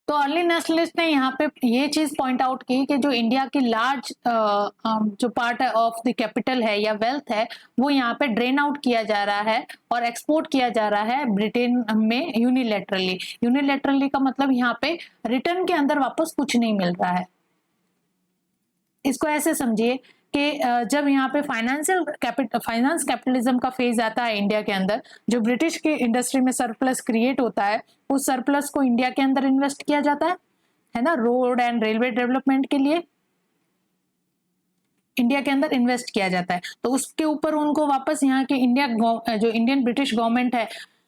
तो अर्ली नेशनलिस्ट ने यहाँ पे ये चीज पॉइंट आउट की कि जो इंडिया की लार्ज जो पार्ट ऑफ द कैपिटल है या वेल्थ है, वो यहाँ पे ड्रेन आउट किया जा रहा है और एक्सपोर्ट किया जा रहा है ब्रिटेन में यूनिलैटरली। यूनिलैटरली का मतलब यहाँ पे रिटर्न के अंदर वापस कुछ नहीं मिल रहा है। इसको ऐसे समझिए कि जब यहाँ पे फाइनेंस कैपिटलिज्म का फेज आता है इंडिया के अंदर, जो ब्रिटिश की इंडस्ट्री में सरप्लस क्रिएट होता है, उस सरप्लस को इंडिया के अंदर इन्वेस्ट किया जाता है ना, रोड एंड रेलवे डेवलपमेंट के लिए इंडिया के अंदर इन्वेस्ट किया जाता है। तो उसके ऊपर उनको वापस यहाँ के जो इंडियन ब्रिटिश गवर्नमेंट है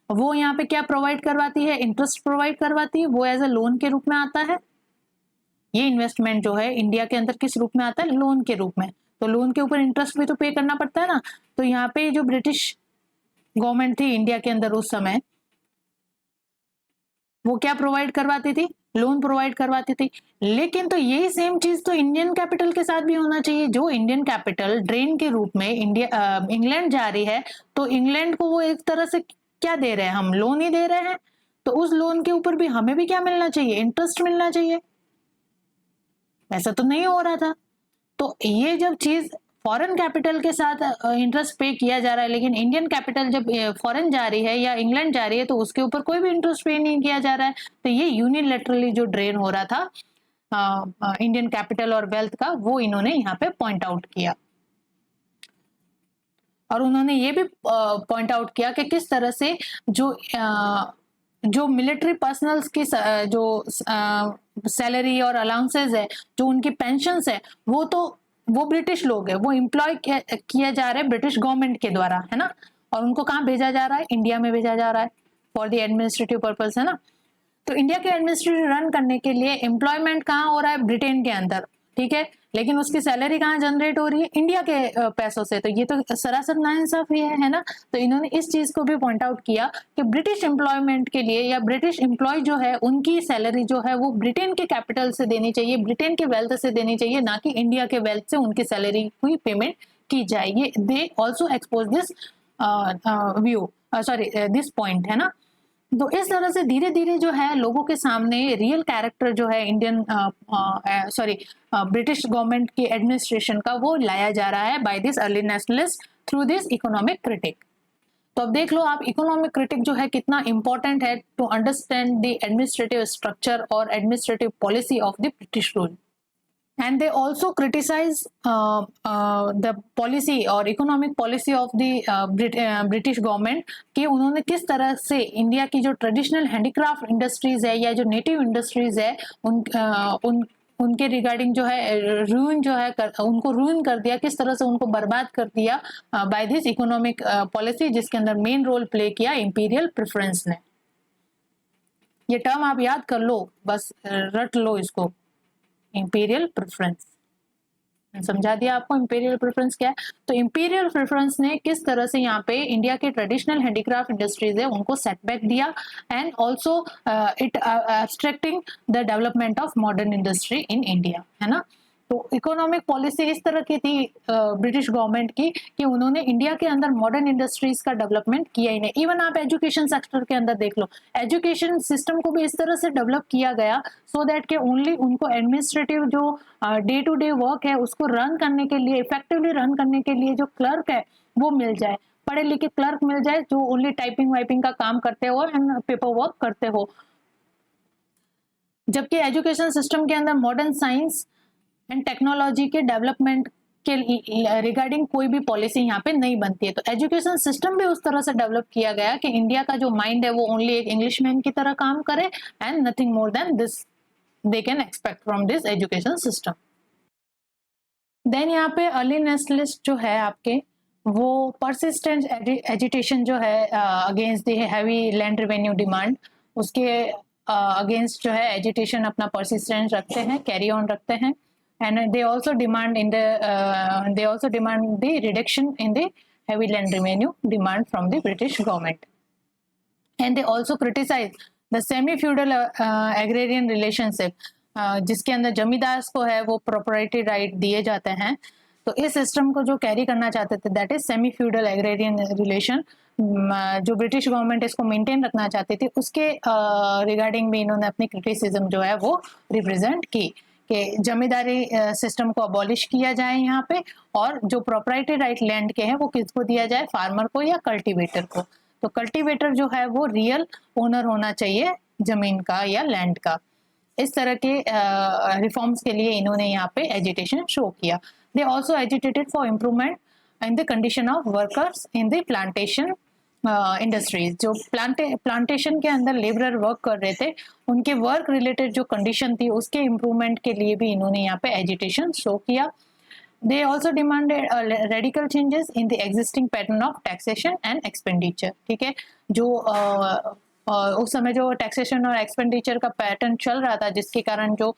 वो यहाँ पे क्या प्रोवाइड करवाती है, इंटरेस्ट प्रोवाइड करवाती है, वो एज अ लोन के रूप में आता है। ये इन्वेस्टमेंट जो है इंडिया के अंदर किस रूप में आता है, लोन के रूप में। तो लोन के ऊपर इंटरेस्ट भी तो पे करना पड़ता है ना। तो यहाँ पे जो ब्रिटिश गवर्नमेंट थी इंडिया के अंदर उस समय, वो क्या प्रोवाइड करवाती थी, लोन प्रोवाइड करवाती थी। लेकिन तो यही सेम चीज तो इंडियन कैपिटल के साथ भी होना चाहिए। जो इंडियन कैपिटल ड्रेन के रूप में इंग्लैंड जा रही है, तो इंग्लैंड को वो एक तरह से क्या दे रहे हैं, हम लोन ही दे रहे हैं। तो उस लोन के ऊपर भी हमें भी क्या मिलना चाहिए, इंटरेस्ट मिलना चाहिए। ऐसा तो नहीं हो रहा था। तो ये जब चीज फॉरेन कैपिटल के साथ इंटरेस्ट पे किया जा रहा है, लेकिन इंडियन कैपिटल जब फॉरेन जा रही है या इंग्लैंड जा रही है तो उसके ऊपर कोई भी इंटरेस्ट पे नहीं किया जा रहा है। तो ये यूनिलैटरली जो ड्रेन हो रहा था इंडियन कैपिटल और वेल्थ का, वो इन्होंने यहाँ पे पॉइंट आउट किया। और उन्होंने ये भी पॉइंट आउट किया कि किस तरह से जो मिलिट्री पर्सनल्स की जो सैलरी और अलाउंसेस है, जो उनकी पेंशन्स है, वो ब्रिटिश लोग है, वो एम्प्लॉय किया जा रहा है ब्रिटिश गवर्नमेंट के द्वारा, है ना। और उनको कहाँ भेजा जा रहा है, इंडिया में भेजा जा रहा है फॉर द एडमिनिस्ट्रेटिव पर्पज, है ना। तो इंडिया के एडमिनिस्ट्रेटिव रन करने के लिए एम्प्लॉयमेंट कहाँ हो रहा है, ब्रिटेन के अंदर, ठीक है। लेकिन उसकी सैलरी कहाँ जनरेट हो रही है, इंडिया के पैसों से। तो ये तो सरासर नाइंसाफी है ना। तो इन्होंने इस चीज को भी पॉइंट आउट किया कि ब्रिटिश एम्प्लॉयमेंट के लिए या ब्रिटिश एम्प्लॉय जो है उनकी सैलरी जो है वो ब्रिटेन के कैपिटल से देनी चाहिए, ब्रिटेन के वेल्थ से देनी चाहिए, ना कि इंडिया के वेल्थ से उनकी सैलरी हुई पेमेंट की जाए। ये they also expose this this point, है ना। तो इस तरह से धीरे धीरे जो है लोगों के सामने रियल कैरेक्टर जो है इंडियन ब्रिटिश गवर्नमेंट की एडमिनिस्ट्रेशन का, वो लाया जा रहा है by this early nationalist through this economic critique. तो अब देख लो आप, इकोनॉमिक क्रिटिक जो है कितना इंपॉर्टेंट है to understand the administrative structure और administrative policy of the British rule. And they also criticize the policy और economic policy of the British government कि उन्होंने किस तरह से इंडिया की जो ट्रेडिशनल हैंडीक्राफ्ट इंडस्ट्रीज है या जो नेटिव इंडस्ट्रीज है उनके रिगार्डिंग जो है रूइन जो है उनको रूइन कर दिया, किस तरह से उनको बर्बाद कर दिया बाय दिस इकोनॉमिक पॉलिसी, जिसके अंदर मेन रोल प्ले किया इंपीरियल प्रेफरेंस ने। ये टर्म आप याद कर लो, बस रट लो इसको, इंपीरियल प्रेफरेंस। समझा दिया आपको इंपीरियल प्रेफरेंस क्या है। तो इंपीरियल प्रेफरेंस ने किस तरह से यहाँ पे इंडिया के ट्रेडिशनल हैंडीक्राफ्ट इंडस्ट्रीज है उनको सेटबैक दिया, and also it abstracting the development of modern industry in India, है ना। तो इकोनॉमिक पॉलिसी इस तरह की थी ब्रिटिश गवर्नमेंट की कि उन्होंने इंडिया के अंदर मॉडर्न इंडस्ट्रीज का डेवलपमेंट किया ही नहीं। इवन आप एजुकेशन सेक्टर के अंदर देख लो, एजुकेशन सिस्टम को भी इस तरह से डेवलप किया गया सो दैट कि ओनली उनको एडमिनिस्ट्रेटिव जो डे टू डे वर्क है उसको रन करने के लिए, इफेक्टिवली रन करने के लिए जो क्लर्क है वो मिल जाए, पढ़े लिखे क्लर्क मिल जाए जो ओनली टाइपिंग वाइपिंग का काम करते हो एंड पेपर वर्क करते हो। जबकि एजुकेशन सिस्टम के अंदर मॉडर्न साइंस एंड टेक्नोलॉजी के डेवलपमेंट के रिगार्डिंग कोई भी पॉलिसी यहाँ पे नहीं बनती है। तो एजुकेशन सिस्टम भी उस तरह से डेवलप किया गया कि इंडिया का जो माइंड है वो ओनली एक इंग्लिशमैन की तरह काम करे and nothing more than this they can expect from this education system. Then यहाँ पे अर्ली नेशनलिस्ट जो है आपके, वो परसिस्टेंट एजिटेशन जो है against the heavy land revenue demand, उसके अगेंस्ट जो है एजिटेशन अपना परसिस्टेंट रखते हैं, कैरी ऑन रखते हैं। And they also demand the reduction in the heavy land revenue demand from the British government, and they also criticize the semi-feudal agrarian relationship, जिसके अंदर जमींदार को है वो proprietary right दिए जाते हैं। तो इस सिस्टम को जो कैरी करना चाहते थे, that is semi feudal agrarian relation, जो ब्रिटिश गवर्नमेंट इसको मेंटेन रखना चाहती थी, उसके रिगार्डिंग भी इन्होंने अपनी क्रिटिसिज्म जो है वो रिप्रेजेंट की कि जमींदारी सिस्टम को अबॉलिश किया जाए यहाँ पे, और जो प्रोप्राइटरी राइट लैंड के हैं वो किसको दिया जाए, फार्मर को या कल्टीवेटर को। तो कल्टीवेटर जो है वो रियल ओनर होना चाहिए जमीन का या लैंड का। इस तरह के रिफॉर्म्स के लिए इन्होंने यहाँ पे एजिटेशन शो किया। They also agitated for improvement in the condition of workers in the plantation industries. जो प्लांटेशन के अंदर लेबरर वर्क कर रहे थे, उनके वर्क रिलेटेड जो कंडीशन थी उसके इम्प्रूवमेंट के लिए भी इन्होंने यहाँ पे एजिटेशन शो किया। They also demanded radical changes in the existing pattern of taxation and expenditure। ठीक है, जो उस समय जो टैक्सेशन और एक्सपेंडिचर का पैटर्न चल रहा था, जिसके कारण जो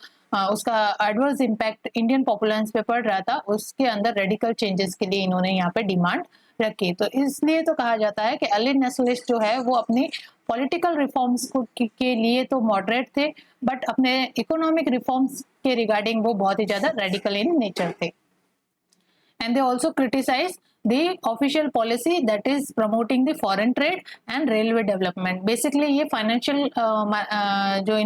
उसका एडवर्स इम्पैक्ट इंडियन पॉपुलेंस पे पड़ रहा था, उसके अंदर रेडिकल चेंजेस के लिए इन्होंने यहाँ पे डिमांड रखी। तो इसलिए तो कहा जाता है कि अर्ली नेशनलिस्ट जो है वो अपनी पॉलिटिकल रिफॉर्म्स को के लिए तो मॉडरेट थे, बट अपने इकोनॉमिक रिफॉर्म्स के रिगार्डिंग वो बहुत ही ज्यादा रेडिकल इन नेचर थे। And they also criticize the official policy that is promoting the foreign trade and railway development। Basically ये financial जो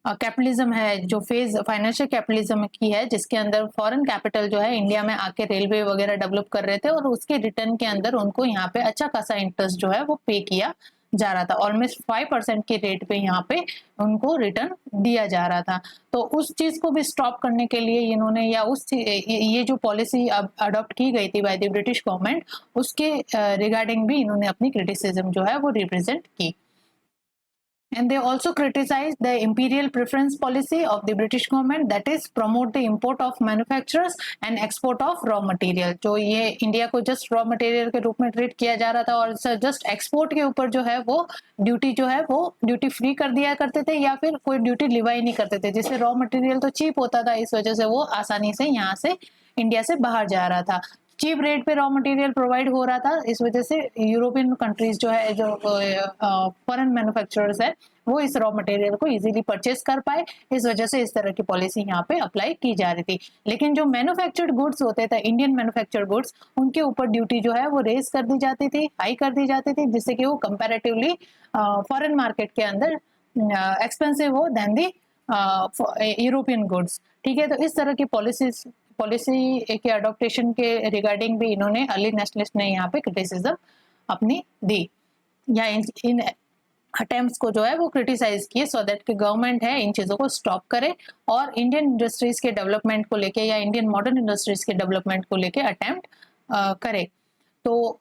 कैपिटलिज्म है, जो फेज फाइनेंशियल कैपिटलिज्म की है, जिसके अंदर फॉरेन कैपिटल जो है इंडिया में आके रेलवे वगैरह डेवलप कर रहे थे और उसके रिटर्न के अंदर उनको यहाँ पे अच्छा खासा इंटरेस्ट जो है वो पे किया जा रहा था। ऑलमोस्ट 5% के रेट पे यहाँ पे उनको रिटर्न दिया जा रहा था। तो उस चीज को भी स्टॉप करने के लिए इन्होंने, या ये जो पॉलिसी अडॉप्ट की गई थी बाय द ब्रिटिश गवर्नमेंट, उसके रिगार्डिंग भी इन्होंने अपनी क्रिटिसिज्म जो है वो रिप्रेजेंट की। And they also criticized the imperial preference policy of the British government, that is promote the import of manufacturers and export of raw material। जो ये इंडिया को जस्ट रॉ मटेरियल के रूप में ट्रीट किया जा रहा था और जस्ट एक्सपोर्ट के ऊपर जो है वो ड्यूटी जो है वो ड्यूटी फ्री कर दिया करते थे, या फिर कोई ड्यूटी लिवाई नहीं करते थे, जिससे रॉ मटेरियल तो चीप होता था, इस वजह से वो आसानी से यहाँ से इंडिया से बाहर जा रहा था। चीप रेट पे रॉ मटेरियल प्रोवाइड हो रहा था, इस वजह से यूरोपियन कंट्रीज जो है, जो फॉरेन मैन्युफैक्चरर्स है, वो इस रॉ मटेरियल को इजीली परचेज कर पाए। इस वजह से इस तरह की पॉलिसी यहाँ पे अप्लाई की जा रही थी। लेकिन जो मैन्युफैक्चर्ड गुड्स होते थे, इंडियन मैन्युफैक्चर्ड गुड्स, उनके ऊपर ड्यूटी जो है वो रेज कर दी जाती थी, हाई कर दी जाती थी, जिससे कि वो कंपैरेटिवली फॉरेन मार्केट के अंदर एक्सपेंसिव हो देन दी यूरोपियन गुड्स। ठीक है, तो इस तरह की पॉलिसी के अडॉप्टेशन के रिगार्डिंग भी इन्होंने, अर्ली नेशनलिस्ट ने यहाँ पे क्रिटिसिज्म अपनी दी, या इन अटेम्प्ट्स को जो है वो क्रिटिसाइज किए, सो दैट कि गवर्नमेंट है इन चीज़ों को स्टॉप करे और इंडियन इंडस्ट्रीज के डेवलपमेंट को लेके, या इंडियन मॉडर्न इंडस्ट्रीज के डेवलपमेंट को लेके अटेम्प्ट करे। तो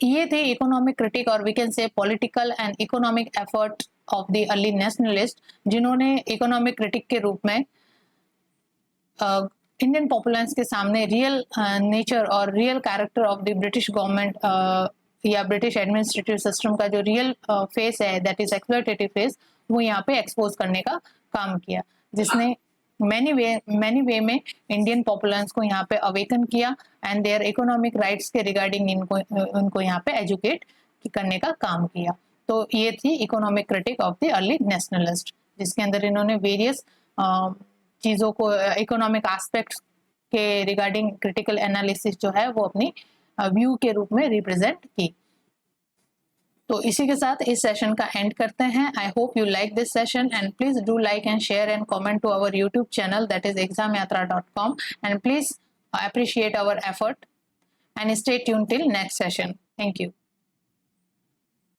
ये थे इकोनॉमिक क्रिटिक, और we can say political and economic effort of the early nationalist, जिन्होंने इकोनॉमिक क्रिटिक के रूप में इंडियन पॉपुलेंस के सामने रियल नेचर और real character of the British government या ब्रिटिश एडमिनिस्ट्रेटिव सिस्टम का जो रियल फेस है, दैट इज एक्सप्लॉयटेटिव फेस, वो यहाँ पे एक्सपोज करने का काम किया, जिसने मैनी वे में इंडियन पॉपुलेंस को यहाँ पे अवेकन किया एंड देयर इकोनॉमिक राइट्स के रिगार्डिंग उनको यहाँ पे एजुकेट करने का काम किया। तो ये थी economic critic of the early nationalist, जिसके अंदर इन्होंने वेरियस चीज़ों को, इकोनॉमिक एस्पेक्ट्स के रिगार्डिंग क्रिटिकल एनालिसिस जो है वो अपनी व्यू के रूप में रिप्रेजेंट की। तो इसी के साथ इस सेशन का एंड करते हैं। I hope you like this session and please do like and share and comment to our YouTube channel, that is examyatra.com, and please appreciate our effort and stay tuned till next session. Thank you.